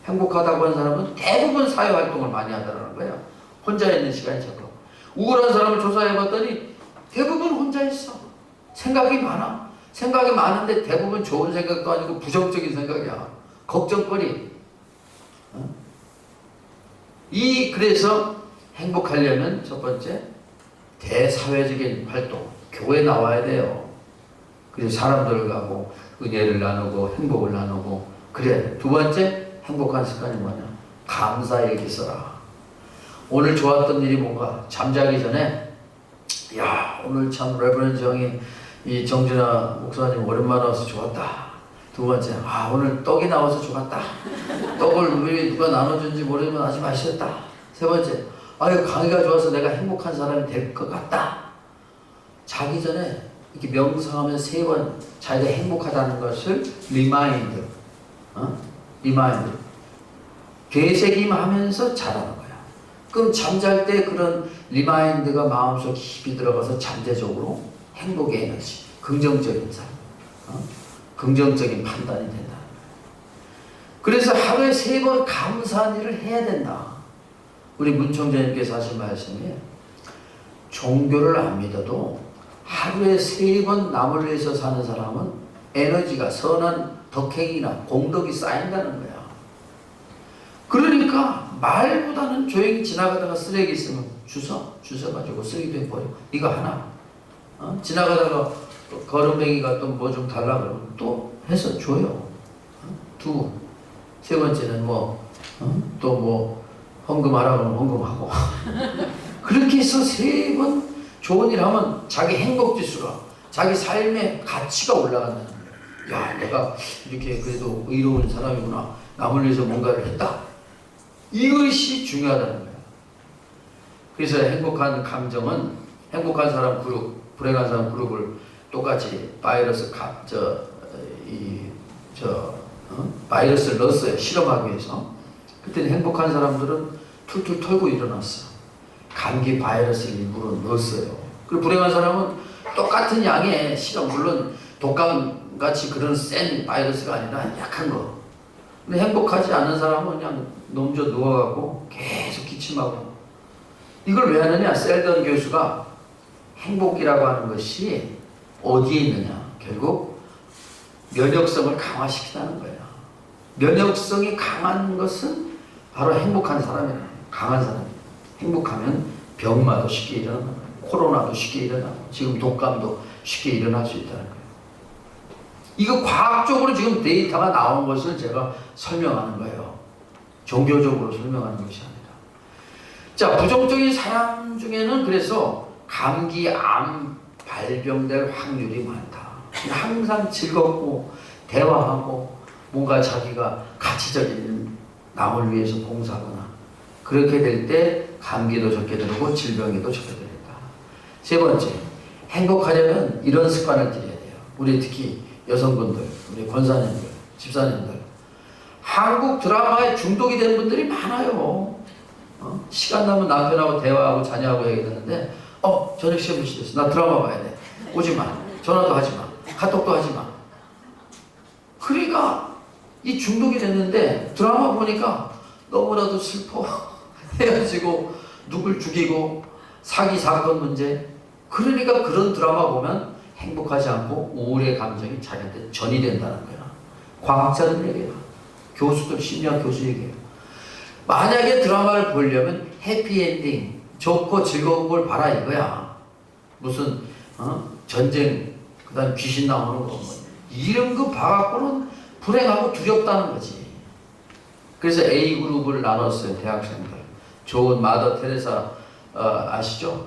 행복하다고 하는 사람은 대부분 사회활동을 많이 하더라는 거예요. 혼자 있는 시간이 적고. 우울한 사람을 조사해봤더니 대부분 혼자 있어. 생각이 많아. 생각이 많은데 대부분 좋은 생각도 아니고 부정적인 생각이야. 걱정거리. 그래서 행복하려면 첫 번째 대사회적인 활동, 교회 나와야 돼요. 그래서 사람들과 은혜를 나누고 행복을 나누고 그래. 두 번째 행복한 습관이 뭐냐? 감사일기 써라. 오늘 좋았던 일이 뭔가 잠자기 전에 오늘 참 레버런드 형이 이 정진아 목사님 오랜만에 와서 좋았다. 두 번째 오늘 떡이 나와서 좋았다. 떡을 왜 누가 나눠준지 모르지만 아주 맛있었다. 세 번째 강의가 좋아서 내가 행복한 사람이 될 것 같다. 자기 전에 이렇게 명상하면 3번 자기가 행복하다는 것을 리마인드 되새김하면서 잘하는 거야. 그럼 잠잘 때 그런 리마인드가 마음속 깊이 들어가서 잠재적으로 행복의 에너지, 긍정적인 삶, 긍정적인 판단이 된다. 그래서 하루에 3번 감사한 일을 해야 된다. 우리 문총재님께서 하신 말씀이 종교를 안 믿어도 하루에 3번 남을 위해서 사는 사람은 에너지가 선한 덕행이나 공덕이 쌓인다는 거야. 그러니까 말보다는 조용히 지나가다가 쓰레기 있으면 주워가지고 쓰레기통에 버려. 이거 하나. 지나가다가 거름뱅이가 또 뭐 좀 달라 그러면 또 해서 줘요. 세 번째는 또 헌금하라 그러면 헌금하고. 그렇게 해서 3번 좋은 일 하면 자기 행복지수가, 자기 삶의 가치가 올라간다는 거예요. 야, 내가 이렇게 그래도 의로운 사람이구나. 남을 위해서 뭔가를 했다. 이것이 중요하다는 거예요. 그래서 행복한 감정은 행복한 사람 그룹, 불행한 사람 그룹을 똑같이 바이러스를 넣었어요. 실험하기 위해서. 그때는 행복한 사람들은 툴툴 털고 일어났어. 감기 바이러스 일부러 넣었어요. 그리고 불행한 사람은 똑같은 양의 실험, 물론 독감같이 그런 센 바이러스가 아니라 약한 거. 근데 행복하지 않은 사람은 그냥 넘져 누워가고 계속 기침하고. 이걸 왜 하느냐? 셀던 교수가 행복이라고 하는 것이 어디에 있느냐? 결국 면역성을 강화시키다는 거예요. 면역성이 강한 것은 바로 행복한 사람이에요. 강한 사람. 행복하면 병마도 쉽게 일어나고 코로나도 쉽게 일어나고 지금 독감도 쉽게 일어날 수 있다는 거예요. 이거 과학적으로 지금 데이터가 나온 것을 제가 설명하는 거예요. 종교적으로 설명하는 것이 아니라. 자, 부정적인 사람 중에는 그래서 감기, 암, 발병될 확률이 많다. 항상 즐겁고 대화하고 뭔가 자기가 가치적인 남을 위해서 봉사하거나 그렇게 될 때 감기도 적게 들고 질병에도 적게 들다. 세 번째, 행복하려면 이런 습관을 들여야 돼요. 우리 특히 여성분들, 우리 권사님들, 집사님들, 한국 드라마에 중독이 된 분들이 많아요. 시간 나면 남편하고 대화하고 자녀하고 얘기하는데 저녁 시험 시켰어. 나 드라마 봐야 돼. 오지 마. 전화도 하지 마. 카톡도 하지 마. 그러니까 이 중독이 됐는데 드라마 보니까 너무나도 슬퍼. 헤어지고 누굴 죽이고 사기 사건 문제. 그러니까 그런 드라마 보면 행복하지 않고 우울의 감정이 자기한테 전이 된다는 거야. 과학자들 얘기해요. 교수들, 심리학 교수 얘기해요. 만약에 드라마를 보려면 해피엔딩, 좋고 즐거운 걸 봐라 이거야. 무슨 전쟁, 그 다음 귀신 나오는 거 이런 거 봐갖고는 불행하고 두렵다는 거지. 그래서 A그룹을 나눴어요. 대학생들. 좋은 마더 테레사 아시죠?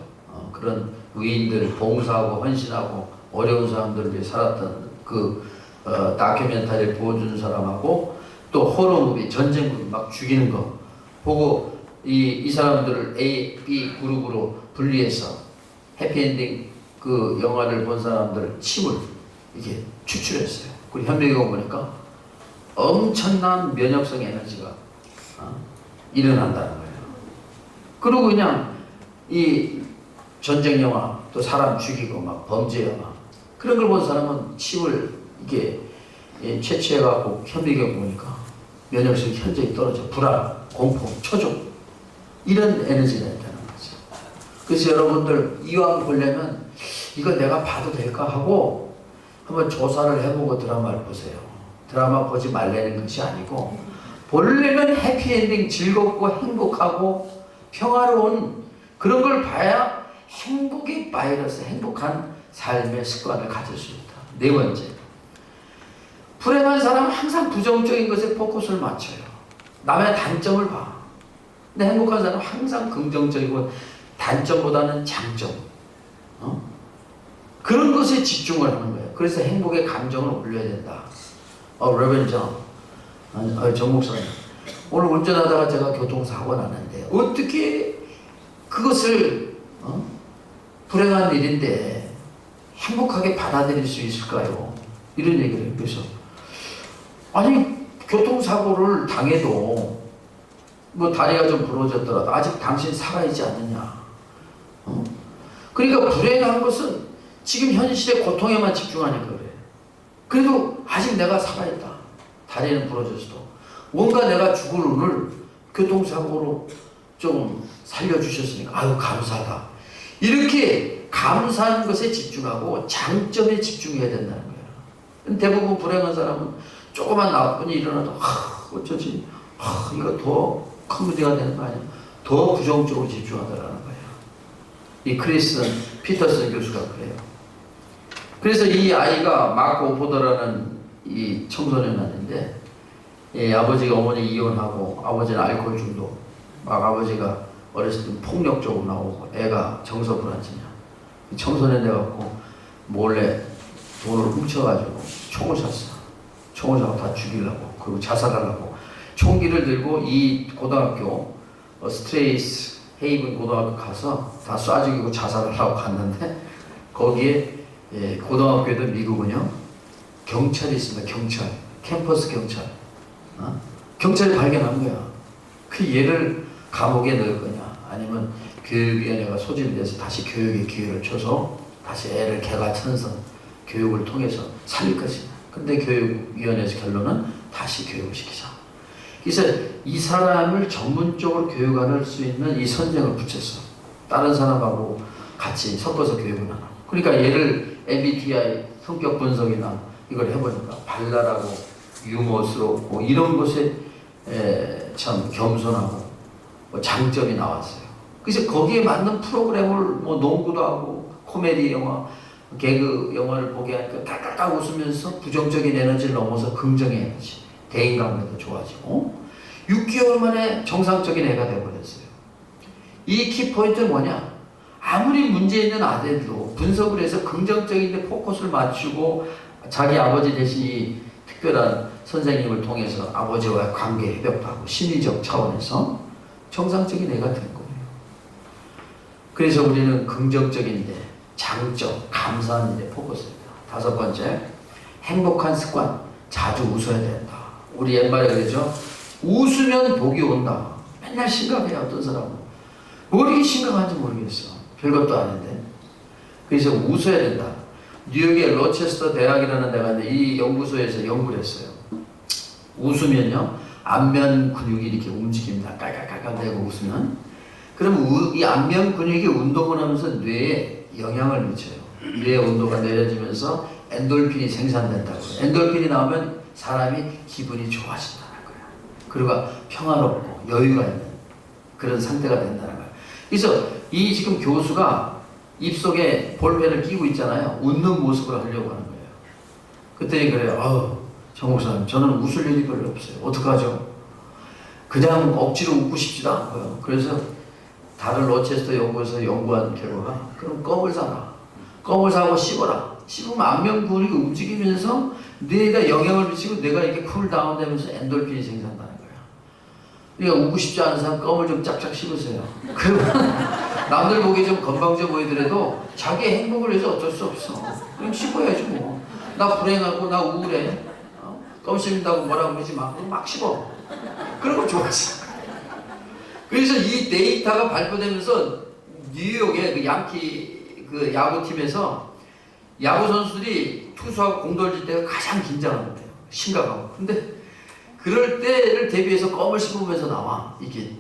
그런 의인들 봉사하고 헌신하고 어려운 사람들을 위해 살았던 그 다큐멘터리를 보여주는 사람하고 또 호러무비 전쟁 막 죽이는 거 보고 이 사람들을 A, B 그룹으로 분리해서 해피엔딩 그 영화를 본 사람들 침을 이게 추출했어요. 그리고 현미경 보니까 엄청난 면역성 에너지가 일어난다는 거예요. 그리고 그냥 이 전쟁 영화 또 사람 죽이고 막 범죄 영화 그런 걸 본 사람은 침을 이게 채취해갖고 현미경 보니까 면역성이 현저히 떨어져. 불안, 공포, 초조 이런 에너지가 있다는 거죠. 그래서 여러분들 이왕 보려면 이거 내가 봐도 될까 하고 한번 조사를 해보고 드라마를 보세요. 드라마 보지 말라는 것이 아니고 보려면 해피엔딩 즐겁고 행복하고 평화로운 그런 걸 봐야 행복의 바이러스, 행복한 삶의 습관을 가질 수 있다. 네 번째, 불행한 사람은 항상 부정적인 것에 포커스를 맞춰요. 남의 단점을 봐. 근데 행복한 사람은 항상 긍정적이고 단점보다는 장점, 그런 것에 집중을 하는 거예요. 그래서 행복의 감정을 올려야 된다. 레버런드 정 목사님, 오늘 운전하다가 제가 교통사고 났는데 어떻게 그것을 불행한 일인데 행복하게 받아들일 수 있을까요? 이런 얘기를 해요. 그래서 아니 교통사고를 당해도 뭐 다리가 좀 부러졌더라도 아직 당신 살아있지 않느냐. 그러니까 불행한 것은 지금 현실의 고통에만 집중하니까 그래. 그래도 아직 내가 살아있다. 다리는 부러졌어도 뭔가 내가 죽을 운을 교통사고로 좀 살려주셨으니까 아유 감사하다. 이렇게 감사한 것에 집중하고 장점에 집중해야 된다는 거예요. 대부분 불행한 사람은 조그만 나쁜 일이 일어나도 어쩌지 이거 더 큰 문제가 되는 거 아니야. 더 부정적으로 집중하더라는 거예요. 이 크리스 피터슨 교수가 그래요. 그래서 이 아이가 마크 오포더라는 이 청소년이었는데 아버지가 어머니 이혼하고 아버지는 알코올 중독 막 아버지가 어렸을 때 폭력적으로 나오고 애가 정서불안증이야. 청소년 돼갖고 몰래 돈을 훔쳐가지고 총을 쐈어. 총을 쏴서 다 죽이려고, 그리고 자살하려고 총기를 들고 이 고등학교 스트레이스 헤이븐 고등학교 가서 다 쏴 죽이고 자살하려고 갔는데 거기에 고등학교에도 미국은요 경찰이 있습니다. 경찰, 캠퍼스 경찰. 경찰이 발견한 거야. 그 얘를 감옥에 넣을 거냐 아니면 교육위원회가 소집돼서 다시 교육의 기회를 줘서 다시 애를 개가천선 교육을 통해서 살릴 것이냐. 근데 교육위원회에서 결론은 다시 교육을 시키자. 그래서 이 사람을 전문적으로 교육할 수 있는 이 선생을 붙였어. 다른 사람하고 같이 섞어서 교육을 하나. 그러니까 얘를 MBTI 성격 분석이나 이걸 해보니까 발랄하고 유머스럽고 이런 것에 참 겸손하고 장점이 나왔어요. 그래서 거기에 맞는 프로그램을 뭐 농구도 하고 코미디 영화, 개그 영화를 보게 하니까 깔깔깔 웃으면서 부정적인 에너지를 넘어서 긍정의 에너지, 대인관계도 좋아지고 6개월 만에 정상적인 애가 되어버렸어요. 이 키포인트는 뭐냐? 아무리 문제 있는 아들도 분석을 해서 긍정적인 데 포커스를 맞추고 자기 아버지 대신 이 특별한 선생님을 통해서 아버지와의 관계 회복도 하고 심리적 차원에서 정상적인 애가 된 거예요. 그래서 우리는 긍정적인 데, 장점, 감사하는 데 포커스입니다. 5번째, 행복한 습관, 자주 웃어야 된다. 우리 옛말에 그러죠. 웃으면 복이 온다. 맨날 심각해. 어떤 사람은 뭐 이렇게 심각한지 모르겠어. 별것도 아닌데. 그래서 웃어야 된다. 뉴욕의 로체스터 대학이라는 데가 있는데 이 연구소에서 연구를 했어요. 웃으면요 안면 근육이 이렇게 움직입니다. 깔깔깔깔 대고 웃으면. 그러면 이 안면 근육이 운동을 하면서 뇌에 영향을 미쳐요. 뇌의 온도가 내려지면서 엔돌핀이 생산된다고요. 엔돌핀이 나오면 사람이 기분이 좋아진다는 거예요. 그리고 평화롭고 여유가 있는 그런 상태가 된다는 거예요. 그래서 이 지금 교수가 입속에 볼펜을 끼고 있잖아요. 웃는 모습을 하려고 하는 거예요. 그랬더니 그래요. 정 목사님, 저는 웃을 일이 별로 없어요. 어떡하죠? 그냥 억지로 웃고 싶지도 않고요. 그래서 다른 로체스터 연구에서 연구한 결과가 그럼 껌을 사라. 껌을 사고 씹어라. 씹으면 안면 근육이 움직이면서 뇌에다 영향을 미치고 뇌가 이렇게 쿨다운 되면서 엔돌핀이 생산한다는 거예요. 그러니까 웃고 싶지 않은 사람 껌을 좀 짝짝 씹으세요. 그러면 남들 보기에 좀 건방져 보이더라도 자기 행복을 위해서 어쩔 수 없어. 그냥 씹어야지 뭐. 나 불행하고 나 우울해. 껌 씹는다고 뭐라고 그러지 마. 막 씹어. 그런 거 좋아하지. 그래서 이 데이터가 발표되면서 뉴욕의 그 양키 그 야구팀에서 야구 선수들이 투수하고 공 던질 때가 가장 긴장한대요. 심각하고. 근데 그럴 때를 대비해서 껌을 씹으면서 나와. 이게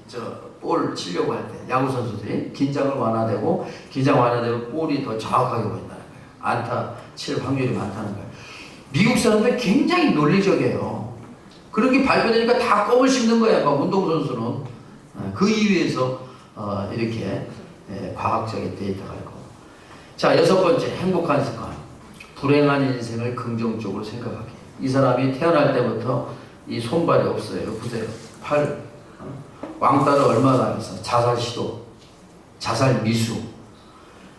볼 치려고 할 때 야구 선수들이 긴장을 완화되고 긴장 완화되고 볼이 더 정확하게 보인다는 거예요. 안타 칠 확률이 많다는 거예요. 미국 사람들 굉장히 논리적이에요. 그렇게 발표되니까 다 껌을 씹는 거야. 막 운동선수는. 그 이유에서 이렇게 과학적인 데이터가 있고. 자, 6번째, 행복한 습관. 불행한 인생을 긍정적으로 생각하기. 이 사람이 태어날 때부터 이 손발이 없어요. 보세요. 팔. 왕따를 얼마나 당했어. 자살 시도, 자살 미수.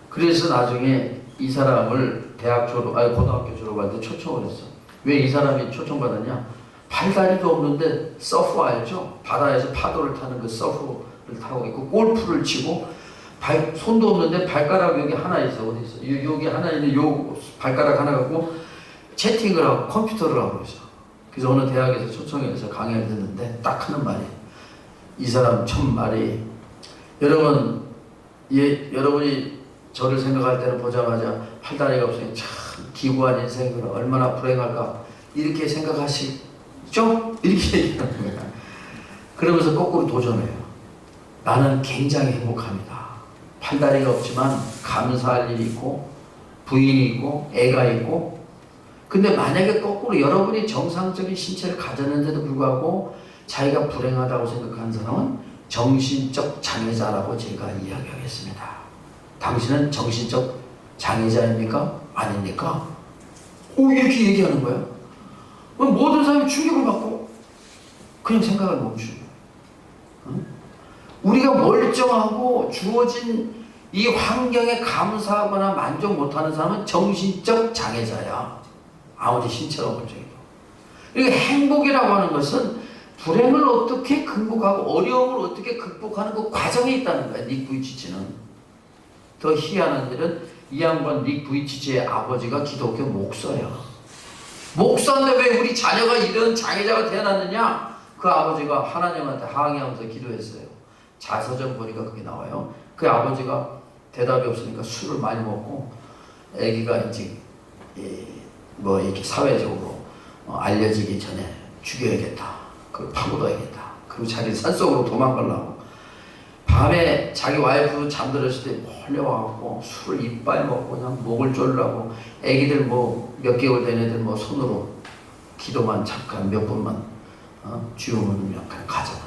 그래서 나중에 이 사람을 고등학교 졸업할 때 초청을 했어. 왜 이 사람이 초청받았냐? 팔다리도 없는데 서프 알죠? 바다에서 파도를 타는 그 서프를 타고 있고 골프를 치고 손도 없는데 발가락 여기 하나 있어. 어디 있어? 여기 하나 있는 요 발가락 하나 갖고 채팅을 하고 컴퓨터를 하고 있어. 그래서 어느 대학에서 초청해서 강의를 듣는데 딱 하는 말이 이 사람 참 말이 여러분이 저를 생각할 때는 보자마자 팔다리가 없으니 참 기구한 인생이 얼마나 불행할까 이렇게 생각하시죠? 이렇게 얘기하는 거야. 그러면서 거꾸로 도전해요. 나는 굉장히 행복합니다. 팔다리가 없지만 감사할 일이 있고 부인이 있고 애가 있고 근데 만약에 거꾸로 여러분이 정상적인 신체를 가졌는데도 불구하고 자기가 불행하다고 생각하는 사람은 정신적 장애자라고 제가 이야기하겠습니다. 당신은 정신적 장애자입니까? 아닙니까? 이렇게 얘기하는 거예요. 모든 사람이 충격을 받고 그냥 생각을 멈추는 거예요. 우리가 멀쩡하고 주어진 이 환경에 감사하거나 만족 못하는 사람은 정신적 장애자야. 아무리 신체가 멀쩡해도. 그러니까 행복이라고 하는 것은 불행을 어떻게 극복하고 어려움을 어떻게 극복하는 그 과정에 있다는 거야. 닉 부이치치는. 더 희한한 일은 이 양반 닉 부이치치의 아버지가 기독교 목사야. 목사인데 왜 우리 자녀가 이런 장애자가 태어났느냐? 그 아버지가 하나님한테 항의하면서 기도했어요. 자서전 보니까 그게 나와요. 그 아버지가 대답이 없으니까 술을 많이 먹고 아기가 이제 뭐 이렇게 사회적으로 알려지기 전에 죽여야겠다. 그걸 파묻어야겠다. 그리고 자기 산속으로 도망가려고 밤에 자기 와이프 잠들었을 때 몰려와갖고 술을 이빨 먹고 그냥 목을 졸라고 애기들 뭐 몇 개월 된 애들 뭐 손으로 기도만 잠깐 몇 분만 쥐우면 약간 가잖아.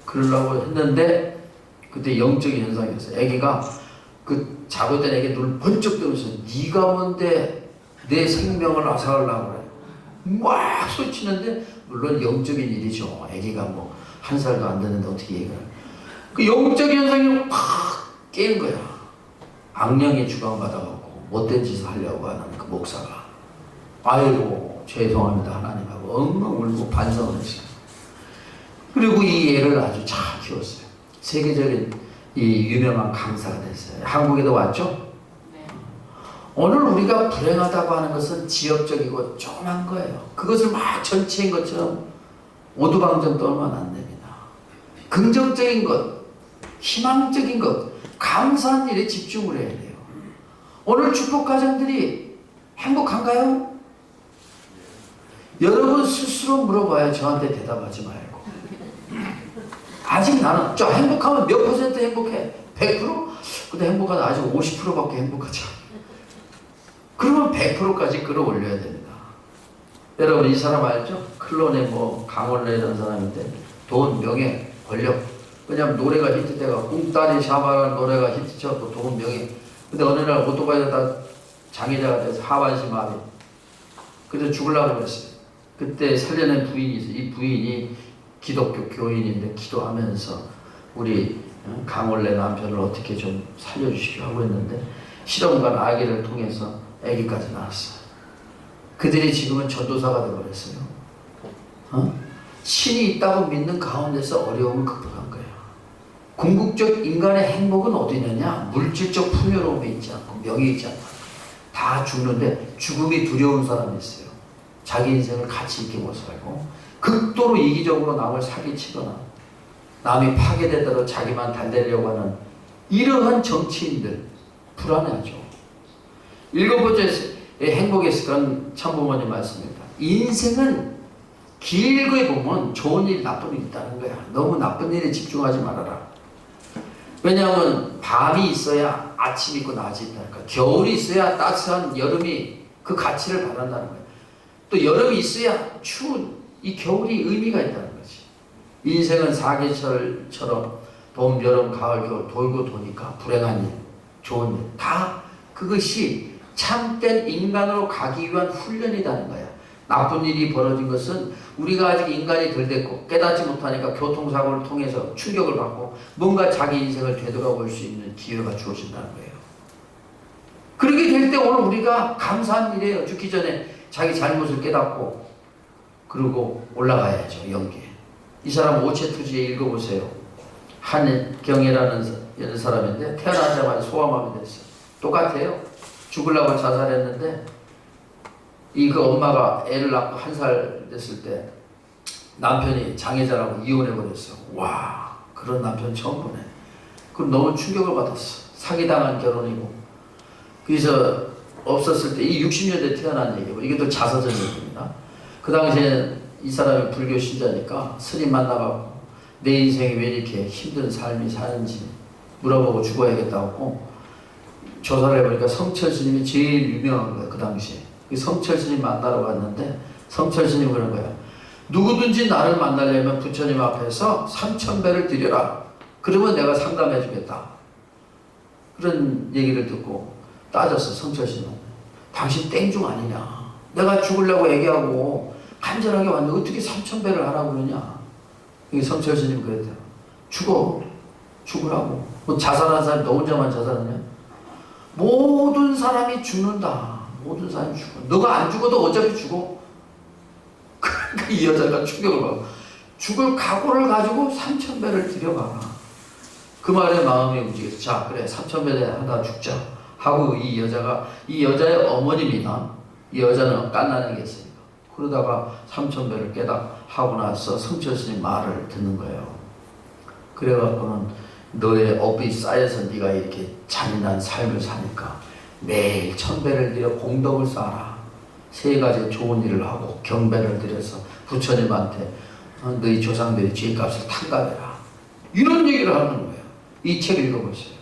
그러려고 했는데 그때 영적인 현상이었어요. 애기가 그 잘못된 애기 눈을 번쩍 뜨면서 네가 뭔데 내 생명을 앗아가려고 그래. 막 소리치는데 물론 영적인 일이죠. 애기가 뭐 1살도 안 됐는데 어떻게 얘기를 그 영적인 현상이 팍 깨는 거야. 악령에 주관받아갖고 못된 짓을 하려고 하는 그 목사가 아이고 죄송합니다 하나님 하고 엉엉 울고 반성을 했어요. 그리고 이 애를 아주 잘 키웠어요. 세계적인 이 유명한 강사가 됐어요. 한국에도 왔죠? 네. 오늘 우리가 불행하다고 하는 것은 지역적이고 조그만 거예요. 그것을 막 전체인 것처럼 오두방정 떨면 안 됩니다. 긍정적인 것, 희망적인 것, 감사한 일에 집중을 해야 돼요. 오늘 축복 가정들이 행복한가요? 여러분 스스로 물어봐요. 저한테 대답하지 말고. 아직 나는 저 행복하면 몇 %? 행복해? 100%? 근데 행복하다 아직 50%밖에 행복하지 않아요. 그러면 100%까지 끌어올려야 됩니다. 여러분 이 사람 알죠? 클론의 뭐 강원래 이런 사람인데 돈, 명예, 권력. 왜냐면 노래가 히트돼가 꿍따리 샤바라는 노래가 히트쳐서 돈, 명예. 근데 어느 날 오토바이에다 장애자가 돼서 하반신 마비. 그래서 죽으려고 그랬어요. 그때 살려낸 부인이 있어요. 이 부인이 기독교 교인인데 기도하면서 우리 강원래 남편을 어떻게 좀 살려주시오 하고 했는데 실험관 아기를 통해서 아기까지 낳았어요. 그들이 지금은 전도사가 되어버렸어요. 신이 있다고 믿는 가운데서 어려움을 극복한 거예요. 궁극적 인간의 행복은 어디 있느냐? 물질적 풍요로움이 있지 않고 명예 있지 않고 다 죽는데 죽음이 두려운 사람이 있어요. 자기 인생을 가치 있게 못 살고 극도로 이기적으로 남을 사기치거나 남이 파괴되도록 자기만 달래려고 하는 이러한 정치인들 불안해하죠. 7번째 행복의 습관 참부모님 말씀입니다. 인생은 길게 보면 좋은 일 나쁜 일이 있다는 거야. 너무 나쁜 일에 집중하지 말아라. 왜냐하면 밤이 있어야 아침이 있고 낮이 있다니까. 겨울이 있어야 따스한 여름이 그 가치를 받는다는 거야. 또 여름이 있어야 추운 이 겨울이 의미가 있다는 거지. 인생은 사계절처럼 봄, 여름, 가을, 겨울 돌고 도니까 불행한 일, 좋은 일 다 그것이 참된 인간으로 가기 위한 훈련이라는 거야. 나쁜 일이 벌어진 것은 우리가 아직 인간이 덜 됐고 깨닫지 못하니까 교통사고를 통해서 충격을 받고 뭔가 자기 인생을 되돌아볼 수 있는 기회가 주어진다는 거예요. 그렇게 될 때 오늘 우리가 감사한 일이에요. 죽기 전에 자기 잘못을 깨닫고 그리고 올라가야죠. 연기에. 이 사람 오체투지에 읽어보세요. 한경이라는 사람인데 태어나자마자 소아마비 됐어요. 똑같아요. 죽으려고 자살했는데 그 엄마가 애를 낳고 1살 됐을 때 남편이 장애자라고 이혼해버렸어. 와, 그런 남편 처음 보네. 그럼 너무 충격을 받았어. 사기당한 결혼이고. 그래서 없었을 때, 이 60년대 태어난 얘기고, 이게 또 자서전 얘기입니다. 그 당시에 이 사람이 불교 신자니까 스님 만나가고 내 인생이 왜 이렇게 힘든 삶이 사는지 물어보고 죽어야겠다고 조사를 해보니까 성철 스님이 제일 유명한 거예요. 그 당시에. 그 성철 스님 만나러 갔는데 성철 스님이 그런 거야. 누구든지 나를 만나려면 부처님 앞에서 3,000배를 드려라. 그러면 내가 상담해 주겠다. 그런 얘기를 듣고 따졌어. 성철 스님은. 당신 땡중 아니냐. 내가 죽으려고 얘기하고 간절하게 왔는데 어떻게 3,000배를 하라고 그러냐. 성철 스님 그랬대요. 죽으라고. 뭐 자살한 사람이 너 혼자만 자살하냐. 모든 사람이 죽는다. 모든 사람이 죽어. 너가 안 죽어도 어차피 죽어. 그러니까 이 여자가 충격을 받고 죽을 각오를 가지고 3,000배를 들여가라. 그 말에 마음이 움직여서 자 그래 3,000배 하다 죽자 하고 이 여자의 어머님이나 이 여자는 깐난애겠으니까 그러다가 3,000배를 하고 나서 성철 스님 말을 듣는 거예요. 그래갖고는 너의 업이 쌓여서 네가 이렇게 잔인한 삶을 사니까 매일 1,000배를 들여 공덕을 쌓아라. 3가지 좋은 일을 하고 경배를 드려서 부처님한테 너희 조상들의 죄값을 탕감해라. 이런 얘기를 하는 거예요. 이 책 읽어보세요.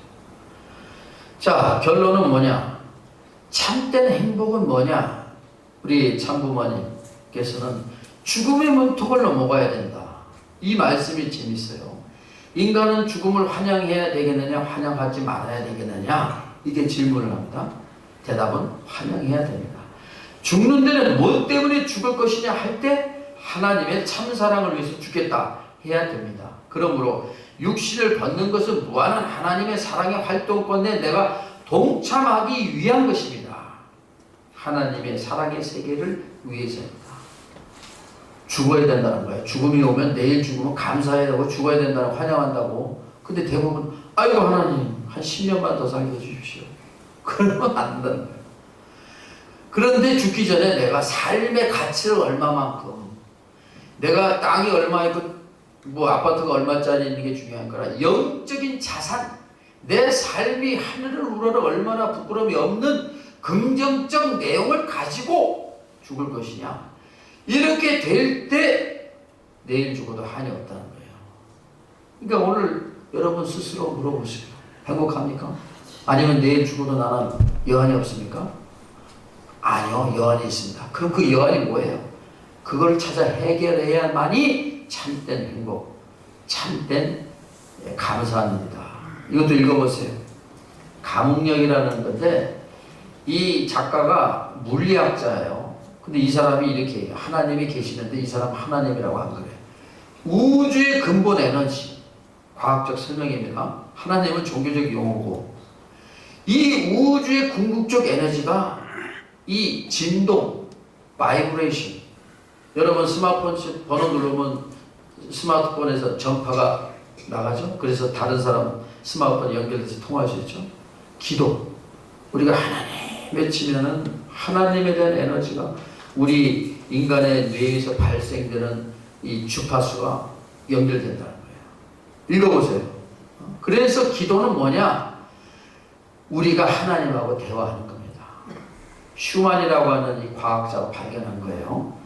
자, 결론은 뭐냐? 참된 행복은 뭐냐? 우리 참부모님께서는 죽음의 문턱을 넘어가야 된다. 이 말씀이 재밌어요. 인간은 죽음을 환영해야 되겠느냐, 환영하지 말아야 되겠느냐? 이게 질문을 합니다. 대답은 환영해야 됩니다. 죽는 데는 뭐 때문에 죽을 것이냐 할 때 하나님의 참사랑을 위해서 죽겠다 해야 됩니다. 그러므로 육신을 벗는 것은 무한한 하나님의 사랑의 활동권에 내가 동참하기 위한 것입니다. 하나님의 사랑의 세계를 위해서입니다. 죽어야 된다는 거예요. 죽음이 오면 내일 죽으면 감사해야 되고 죽어야 된다고 환영한다고. 근데 대부분 아이고 하나님 한 10년만 더 살게 해주십시오. 그러면 안 된다는 거예요. 그런데 죽기 전에 내가 삶의 가치를 얼마만큼 내가 땅이 얼마 있고 뭐 아파트가 얼마짜리 있는 게 중요한 거라 영적인 자산 내 삶이 하늘을 우러러 얼마나 부끄러움이 없는 긍정적 내용을 가지고 죽을 것이냐 이렇게 될 때 내일 죽어도 한이 없다는 거예요. 그러니까 오늘 여러분 스스로 물어보세요. 행복합니까? 아니면 내일 죽어도 나는 여한이 없습니까? 아니요, 여한이 있습니다. 그럼 그 여한이 뭐예요? 그걸 찾아 해결해야만이 참된 행복, 참된 감사한 일이다. 이것도 읽어보세요. 감흥력이라는 건데 이 작가가 물리학자예요. 근데 이 사람이 이렇게 해요. 하나님이 계시는데 이 사람 하나님이라고 안 그래. 우주의 근본 에너지, 과학적 설명입니다. 하나님은 종교적 용어고 이 우주의 궁극적 에너지가 이 진동, 바이브레이션 여러분 스마트폰 번호 누르면 스마트폰에서 전파가 나가죠. 그래서 다른 사람 스마트폰 연결돼서 통화할 수 있죠. 기도 우리가 하나님 외치면은 하나님에 대한 에너지가 우리 인간의 뇌에서 발생되는 이 주파수가 연결된다는 거예요. 읽어보세요. 그래서 기도는 뭐냐? 우리가 하나님하고 대화하는 겁니다. 슈만이라고 하는 이 과학자가 발견한 거예요.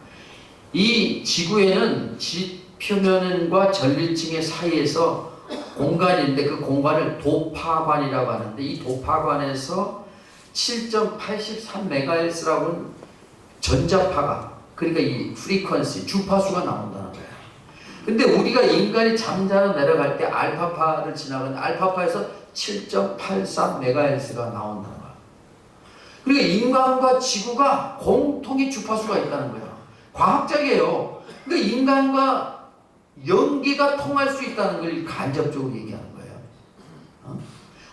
이 지구에는 지표면과 전리층의 사이에서 공간인데 그 공간을 도파관이라고 하는데 이 도파관에서 7.83MHz라고 전자파가 그러니까 이 프리퀀시 주파수가 나온다는 거예요. 근데 우리가 인간이 잠자러 내려갈 때 알파파를 지나가는 알파파에서 7.83MHz가 나온다는 거예요. 그러니까 인간과 지구가 공통의 주파수가 있다는 거예요. 과학적이에요. 그러니까 인간과 연기가 통할 수 있다는 걸 간접적으로 얘기하는 거예요.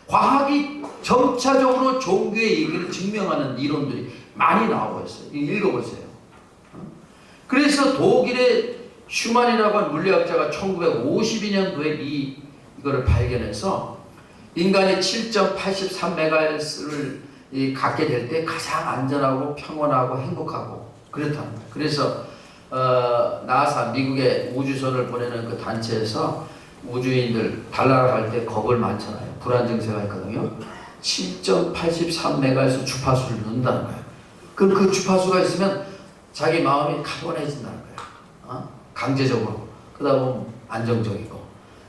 과학이 점차적으로 종교의 얘기를 증명하는 이론들이 많이 나오고 있어요. 읽어보세요. 그래서 독일의 슈만이라고 하는 물리학자가 1952년도에 이거를 발견해서 인간이 7.83MHz를 갖게 될 때 가장 안전하고 평온하고 행복하고 그렇다는 거예요. 그래서 나사 미국의 우주선을 보내는 그 단체에서 우주인들 달나라 갈 때 겁을 많잖아요. 불안 증세가 있거든요. 7.83MHz 주파수를 넣는다는 거예요. 그럼 그 주파수가 있으면 자기 마음이 가뿐해진다는 거예요. 강제적으로. 그러다 보면 안정적이고.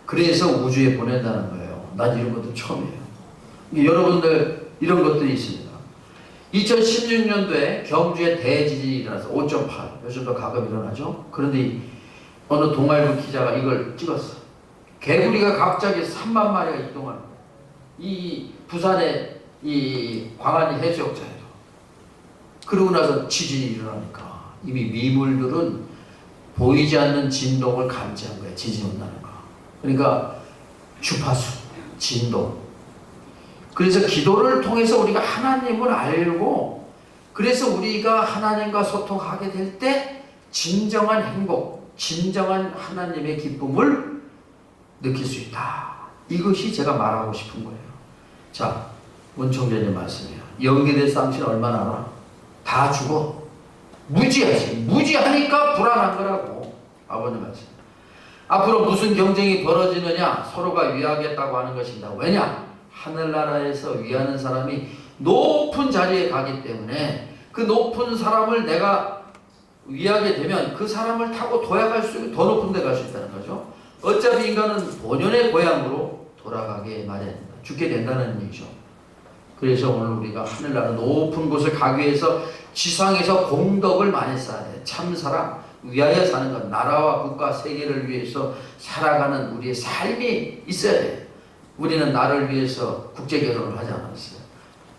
그래서 우주에 보낸다는 거예요. 난 이런 것도 처음이에요. 여러분들 이런 것들이 있습니다. 2016년도에 경주에 대지진이 일어나서 5.8 요즘도 가끔 일어나죠. 그런데 어느 동아일보 기자가 이걸 찍었어. 개구리가 갑자기 3만 마리가 이동하는 거예요. 이 부산의 이 광안리 해수욕장에도. 그러고 나서 지진이 일어나니까 이미 미물들은 보이지 않는 진동을 감지한 거예요. 지진이 온다는 거. 그러니까 주파수, 진동. 그래서 기도를 통해서 우리가 하나님을 알고 그래서 우리가 하나님과 소통하게 될 때 진정한 행복, 진정한 하나님의 기쁨을 느낄 수 있다. 이것이 제가 말하고 싶은 거예요. 자, 문총재님 말씀이에요. 연계돼서 당신 얼마나 알아? 다 죽어. 무지하지. 무지하니까 불안한 거라고. 아버님 말씀. 앞으로 무슨 경쟁이 벌어지느냐? 서로가 위하겠다고 하는 것입니다. 왜냐? 하늘나라에서 위하는 사람이 높은 자리에 가기 때문에 그 높은 사람을 내가 위하게 되면 그 사람을 타고 도약할 수 있고 더 높은 데 갈 수 있다는 거죠. 어차피 인간은 본연의 고향으로 돌아가게 마련입니다. 죽게 된다는 얘기죠. 그래서 오늘 우리가 하늘나라 높은 곳을 가기 위해서 지상에서 공덕을 많이 쌓아야 돼. 참사랑 위하여 사는 것, 나라와 국가, 세계를 위해서 살아가는 우리의 삶이 있어야 돼. 우리는 나를 위해서 국제결혼을 하지 않았어요.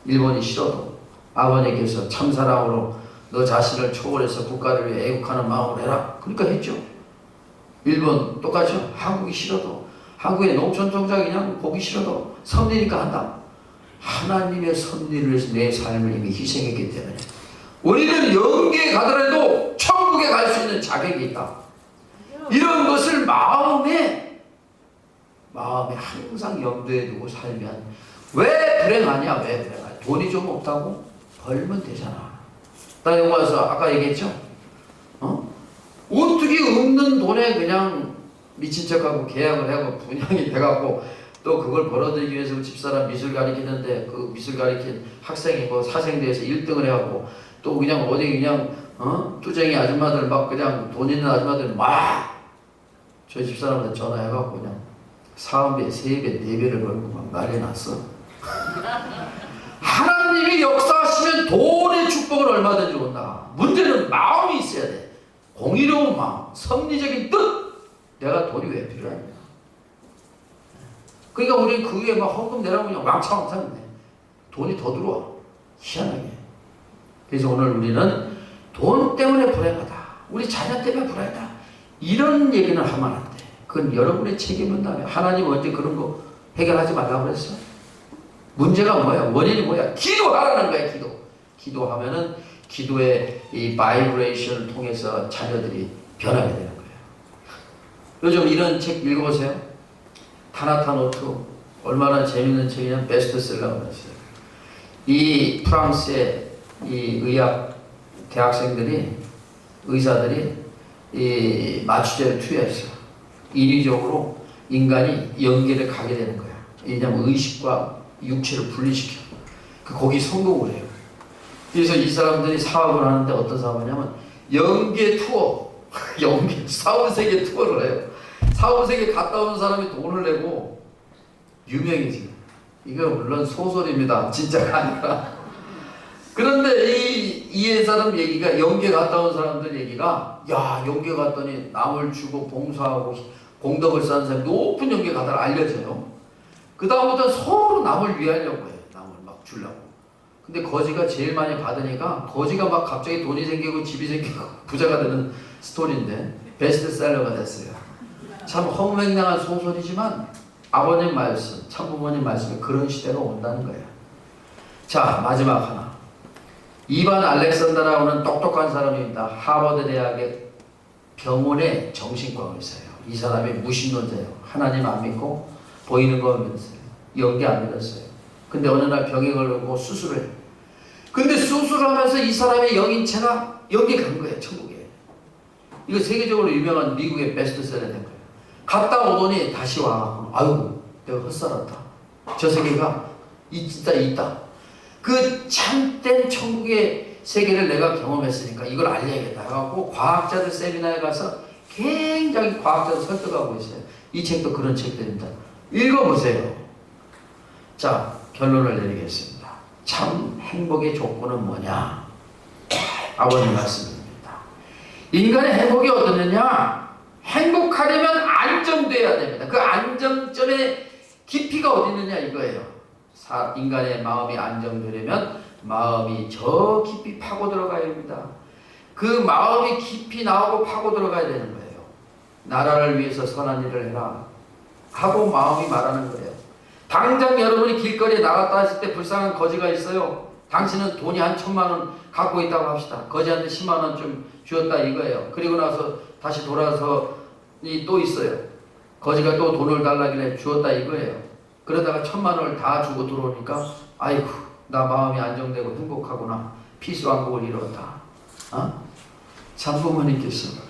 일본이 싫어도 아버님께서 참사랑으로 너 자신을 초월해서 국가를 위해 애국하는 마음으로 해라. 그러니까 했죠. 일본 똑같죠. 한국이 싫어도, 한국의 농촌 정작 그냥 보기 싫어도 섭리니까 한다. 하나님의 섭리를 위해서 내 삶을 이미 희생했기 때문에 우리는 영계에 가더라도 천국에 갈 수 있는 자격이 있다. 이런 것을 마음에 항상 염두에 두고 살면 왜 불행하냐? 왜 불행하냐? 돈이 좀 없다고? 벌면 되잖아. 나 여기 와서 아까 얘기했죠? 어떻게 없는 돈에 그냥 미친 척하고 계약을 하고 분양이 돼갖고 또 그걸 벌어들이기 위해서 집사람 미술 가르치는데 그 미술 가르친 학생이 뭐 사생대에서 1등을 해갖고 또 그냥 어디 그냥 뚜쟁이 아줌마들 막 그냥 돈 있는 아줌마들 막 저희 집사람한테 전화해갖고 그냥 4배, 3배, 4배를 벌고 막 난리 났어. 하나님이 역사하시면 돈의 축복은 얼마든지 온다. 문제는 마음이 있어야 돼. 공의로운 마음, 섭리적인 뜻. 내가 돈이 왜 필요하냐. 그러니까 우리 그 위에 막 헌금 내라고 그냥 왕창왕창 내. 돈이 더 들어와. 희한하게. 그래서 오늘 우리는 돈 때문에 불행하다. 우리 자녀 때문에 불행하다. 이런 얘기는 하면 안 돼. 그건 여러분의 책임인다며. 하나님 언제 그런 거 해결하지 말라고 그랬어? 문제가 뭐야? 원인이 뭐야? 기도하라는 거야, 기도. 기도하면은 기도의 이 바이브레이션을 통해서 자녀들이 변하게 되는 거예요. 요즘 이런 책 읽어보세요. 타나타노트. 얼마나 재밌는 책이냐면 베스트셀러가 됐어요. 이 프랑스의 이 의학 대학생들이, 의사들이 이 마취제를 투여했어. 인위적으로 인간이 연계를 가게 되는 거야. 왜냐면 의식과 육체를 분리시켜. 거기 성공을 해요. 그래서 이 사람들이 사업을 하는데 어떤 사업을 하냐면 연계 투어, 연계 사후세계 투어를 해요. 사후세계 갔다 온 사람이 돈을 내고 유명해지고. 이거 물론 소설입니다. 진짜가 아니라. 그런데 이 사람 얘기가, 연계 갔다 온 사람들 얘기가, 야, 연계 갔더니 남을 주고 봉사하고 공덕을 쌓는 사람이 높은 연계 가다가 알려져요. 그 다음부터 서로 남을 위하려고 해요. 남을 막 주려고. 근데 거지가 제일 많이 받으니까 거지가 막 갑자기 돈이 생기고 집이 생기고 부자가 되는 스토리인데 베스트셀러가 됐어요. 참 허무맹랑한 소설이지만 아버님 말씀, 참부모님 말씀에 그런 시대가 온다는 거예요. 자, 마지막 하나. 이반 알렉산더라고는 똑똑한 사람입니다. 하버드 대학의 병원의 정신과 의사예요. 이 사람이 무신론자예요. 하나님 안 믿고 보이는 거 믿었어요. 연기 안 믿었어요. 근데 어느 날 병에 걸리고 수술을 해요. 근데 수술하면서 이 사람의 영인체가 연기 간 거예요. 천국에. 이거 세계적으로 유명한 미국의 베스트셀러 된 거예요. 갔다 오더니 다시 와. 아유, 내가 헛살았다. 저 세계가 진짜 있다. 그 참된 천국의 세계를 내가 경험했으니까 이걸 알려야겠다 해갖고 과학자들 세미나에 가서 굉장히 과학자들 설득하고 있어요. 이 책도 그런 책들입니다. 읽어보세요. 자, 결론을 내리겠습니다. 참 행복의 조건은 뭐냐? 아버님 말씀입니다. 인간의 행복이 어떠느냐? 행복하려면 안정돼야 됩니다. 그 안정점의 깊이가 어디 있느냐 이거예요. 인간의 마음이 안정되려면 마음이 저 깊이 파고 들어가야 됩니다. 그 마음이 깊이 나오고 파고 들어가야 되는 거예요. 나라를 위해서 선한 일을 해라 하고 마음이 말하는 거예요. 당장 여러분이 길거리에 나갔다 하실 때 불쌍한 거지가 있어요. 당신은 돈이 한 1,000만 원 갖고 있다고 합시다. 거지한테 10만 원 좀 주었다 이거예요. 그리고 나서 다시 돌아서 또 있어요. 거지가 또 돈을 달라길래 주었다 이거예요. 그러다가 1,000만 원을 다 주고 들어오니까 아이고 나 마음이 안정되고 행복하구나. 피수왕국을 이뤘다. 참 부모님께서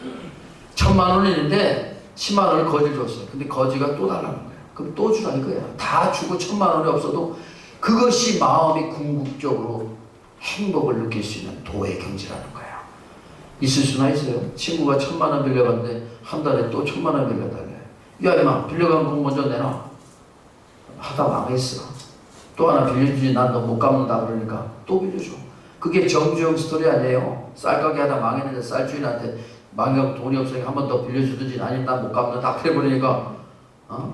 1,000만 원인데 10만 원을 거지 줬어요. 근데 거지가 또 달라는 거예요. 그럼 또 주라 이거야. 다 주고 1,000만 원이 없어도 그것이 마음이 궁극적으로 행복을 느낄 수 있는 도의 경지라는 거예요. 있을 수나 있어요. 친구가 1,000만 원 빌려갔는데 한 달에 또 1,000만 원 빌려달래. 야 임마 빌려간 돈 먼저 내놔. 하다 망했어. 또 하나 빌려주지 난 너 못 갚는다 그러니까 또 빌려줘. 그게 정주영 스토리 아니에요. 쌀가게 하다 망했는데 쌀주인한테 망해갖고 돈이 없으니까 한 번 더 빌려주든지 아니면 난 못 갚는다 그래버리니까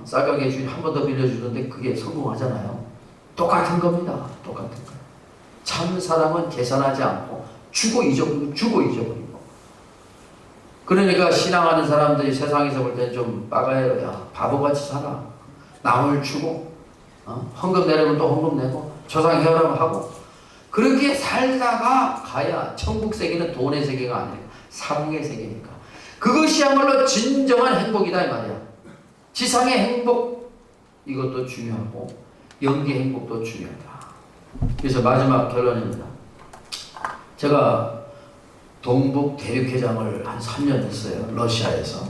쌀가게 주인 한 번 더 빌려주는데 그게 성공하잖아요. 똑같은 겁니다. 똑같은 거예요. 참 사랑은 계산하지 않고 주고 잊어버리고 그러니까 신앙하는 사람들이 세상에서 볼 때 좀 빠가요. 야 바보같이 살아. 남을 주고 헌금 내려면 또 헌금 내고 조상 헤어라면 하고 그렇게 살다가 가야 천국 세계는 돈의 세계가 아니에요. 사랑의 세계니까. 그것이야말로 진정한 행복이다 이 말이야. 지상의 행복 이것도 중요하고 영계의 행복도 중요하다. 그래서 마지막 결론입니다. 제가 동북 대륙회장을 한 3년 했어요. 러시아에서.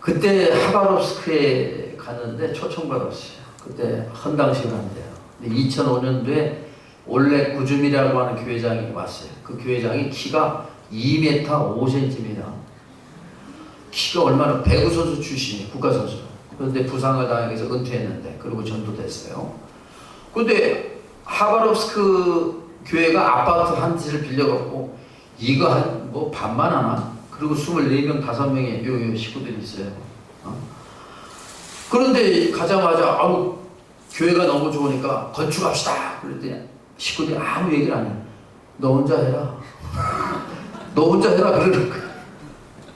그때 하바롭스크에 갔는데 초청받았어요. 그때 헌당식을 한대요. 2005년도에 올레 구줌이라고 하는 교회장이 왔어요. 그 교회장이 키가 2m 5cm입니다. 키가 얼마나 배구 선수 출신이에요. 국가선수. 그런데 부상을 당해서 은퇴했는데 그리고 전도됐어요. 그런데 하바롭스크 교회가 아파트 한 채를 빌려갖고 이거 한 뭐 반만 하나? 그리고 24명 5명의 요 식구들이 있어요. 그런데 가자마자 아우 교회가 너무 좋으니까 건축합시다. 그랬더니 식구들이 아무 얘기를 안 해요. 너 혼자 해라. 너 혼자 해라 그러는 거야.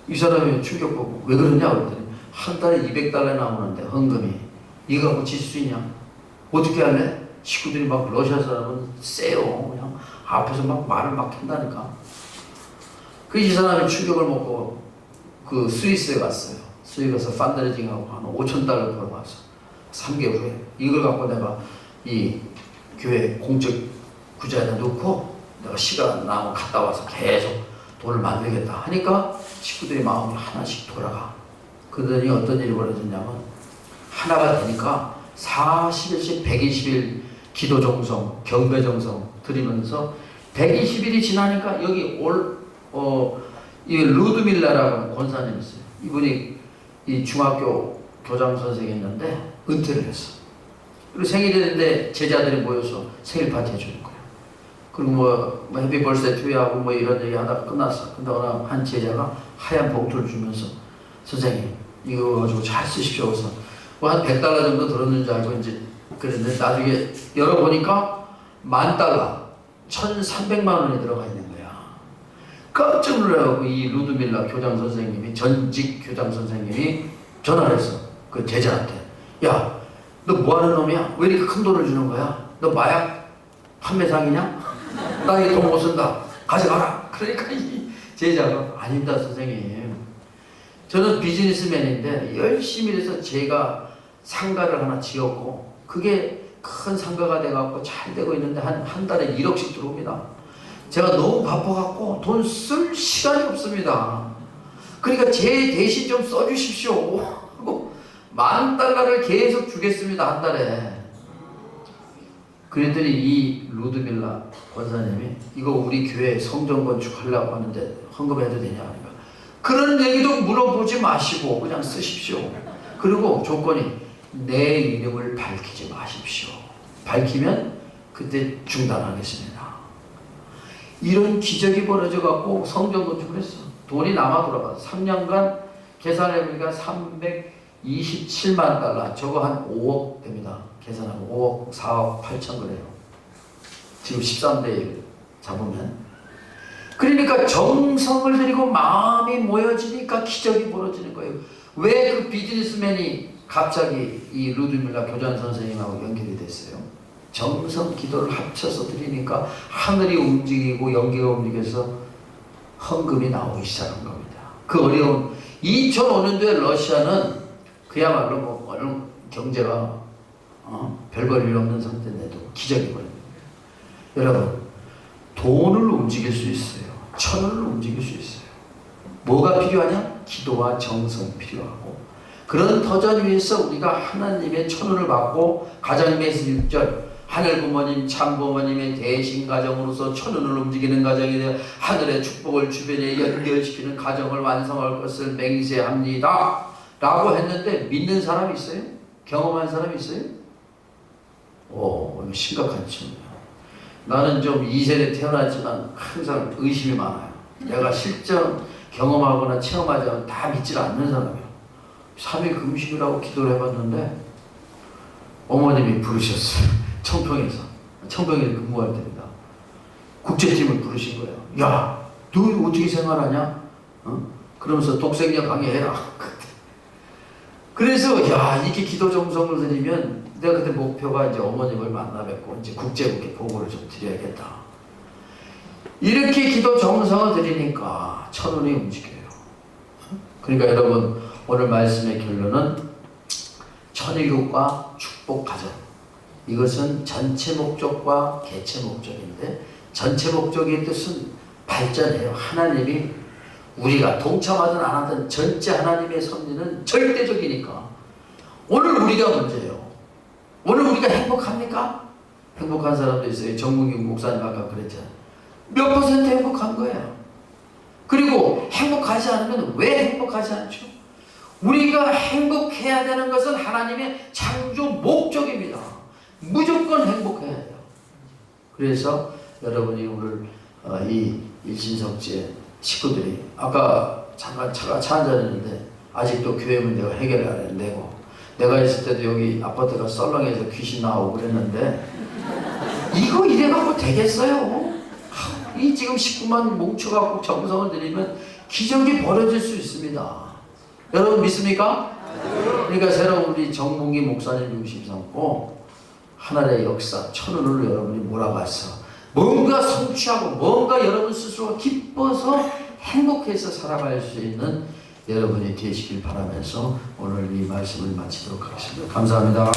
이 사람이 충격 보고 왜 그러냐 그랬더니 한 달에 200달러 나오는데 헌금이 이거 갖고 질 수 있냐? 어떻게 할래? 식구들이 막 러시아 사람은 세요. 그냥 앞에서 막 말을 막 한다니까. 그 이 사람이 충격을 먹고 그 스위스에 갔어요. 스위스에 가서 펀드레이징하고 한 5,000달러 벌어왔어. 3개월 후에 이걸 갖고 내가 이 교회 공적 구자에다 넣고 내가 시간 나면 갔다 와서 계속 돈을 만들겠다 하니까 식구들이 마음이 하나씩 돌아가. 그러더니 어떤 일이 벌어졌냐면 하나가 되니까 40일씩 120일 기도 정성, 경배 정성 드리면서 120일이 지나니까 여기 이 루드밀라라고 하는 권사님이 있어요. 이분이 이 중학교 교장 선생이었는데 은퇴를 했어. 그리고 생일이 됐는데 제자들이 모여서 생일 파티 해주는 거예요. 그리고 뭐 해피 벌스데이 투유하고 뭐 이런 얘기 하다가 끝났어. 근데 어느 한 제자가 하얀 봉투를 주면서 선생님 이거 가지고 잘 쓰십시오. 그래서 뭐 한 100달러 정도 들었는 줄 알고 이제 그랬는데 나중에 열어보니까 10,000달러 1,300만 원이 들어가 있는 거야. 깜짝 놀라고 이 루드밀라 교장 선생님이 전직 교장 선생님이 전화를 했어. 그 제자한테 야 너 뭐하는 놈이야? 왜 이렇게 큰 돈을 주는 거야? 너 마약 판매상이냐? 나 이 돈 못 쓴다. 가져가라. 그러니까 이 제자가 아닙니다 선생님. 저는 비즈니스맨인데 열심히 해서 제가 상가를 하나 지었고 그게 큰 상가가 돼갖고 잘 되고 있는데 한 달에 1억씩 들어옵니다. 제가 너무 바빠갖고 돈 쓸 시간이 없습니다. 그러니까 제 대신 좀 써주십시오 하고 10,000달러를 계속 주겠습니다 한 달에. 그랬더니 이 루드밀라 권사님이 이거 우리 교회 성전 건축하려고 하는데 헌금해도 되냐 하니까 그런 얘기도 물어보지 마시고 그냥 쓰십시오. 그리고 조건이 내 이름을 밝히지 마십시오. 밝히면 그때 중단하겠습니다. 이런 기적이 벌어져 갖고 성전 건축을 했어. 돈이 남아 돌아가서 3년간 계산해보니까 327만 달러 저거 한 5억 됩니다. 계산하고 5억 4억 8천 그래요. 지금 13대 1 잡으면. 그러니까 정성을 들이고 마음이 모여지니까 기적이 벌어지는 거예요. 왜 그 비즈니스맨이 갑자기 이 루드밀라 교장 선생님하고 연결이 됐어요? 정성 기도를 합쳐서 드리니까 하늘이 움직이고 연기가 움직여서 헌금이 나오기 시작한 겁니다. 그 어려운 2005년도에 러시아는 그야말로 뭐 어느 경제가 별볼 일 없는 상태인데도 기적이 벌어집니다. 여러분, 돈을 움직일 수 있어요. 천을 움직일 수 있어요. 뭐가 필요하냐? 기도와 정성이 필요하고, 그런 터전 위에서 우리가 하나님의 천운을 받고 가정임에서 6절 하늘 부모님 참 부모님의 대신 가정으로서 천운을 움직이는 가정이 되어 하늘의 축복을 주변에 연결시키는 가정을 완성할 것을 맹세합니다 라고 했는데 믿는 사람이 있어요? 경험한 사람이 있어요? 이거 심각한 질문이에요. 나는 좀 2세대 태어났지만 항상 의심이 많아요. 내가 실전 경험하거나 체험하지 않으면 다 믿질 않는 사람이에요. 3일 금식이라고 기도를 해봤는데 어머님이 부르셨어요. 청평에서 근무할 때입니다. 국제팀을 부르신 거예요. 야, 너 어떻게 생활하냐? 그러면서 독생녀 강의해라. 그래서 이렇게 기도 정성을 드리면 내가 그때 목표가 이제 어머님을 만나 뵙고 이제 국제국회 보고를 좀 드려야겠다. 이렇게 기도 정성을 드리니까 천운이 움직여요. 그러니까 여러분, 오늘 말씀의 결론은 천일국과 축복 가정. 이것은 전체 목적과 개체 목적인데, 전체 목적의 뜻은 발전해요. 하나님이 우리가 동참하든 안 하든 전체 하나님의 섭리는 절대적이니까. 오늘 우리가 문제예요. 오늘 우리가 행복합니까? 행복한 사람도 있어요. 정문경 목사님 아까 그랬잖아요. 몇 퍼센트 행복한 거예요. 그리고 행복하지 않으면 왜 행복하지 않죠? 우리가 행복해야 되는 것은 하나님의 창조 목적입니다. 무조건 행복해야 돼요. 그래서 여러분이 오늘 이 일신석지의 식구들이 아까 잠깐 차 한잔했는데 아직도 교회 문제가 해결이 안 되고, 내가 있을 때도 여기 아파트가 썰렁해서 귀신 나오고 그랬는데 이거 이래갖고 되겠어요? 이 지금 식구만 뭉쳐갖고 정성을 들이면 기적이 벌어질 수 있습니다. 여러분 믿습니까? 그러니까 새로운 우리 정몽기 목사님 중심 삼고 하나의 역사, 천운을 여러분이 몰아가서 뭔가 성취하고 뭔가 여러분 스스로가 기뻐서 행복해서 살아갈 수 있는 여러분이 되시길 바라면서 오늘 이 말씀을 마치도록 하겠습니다. 감사합니다.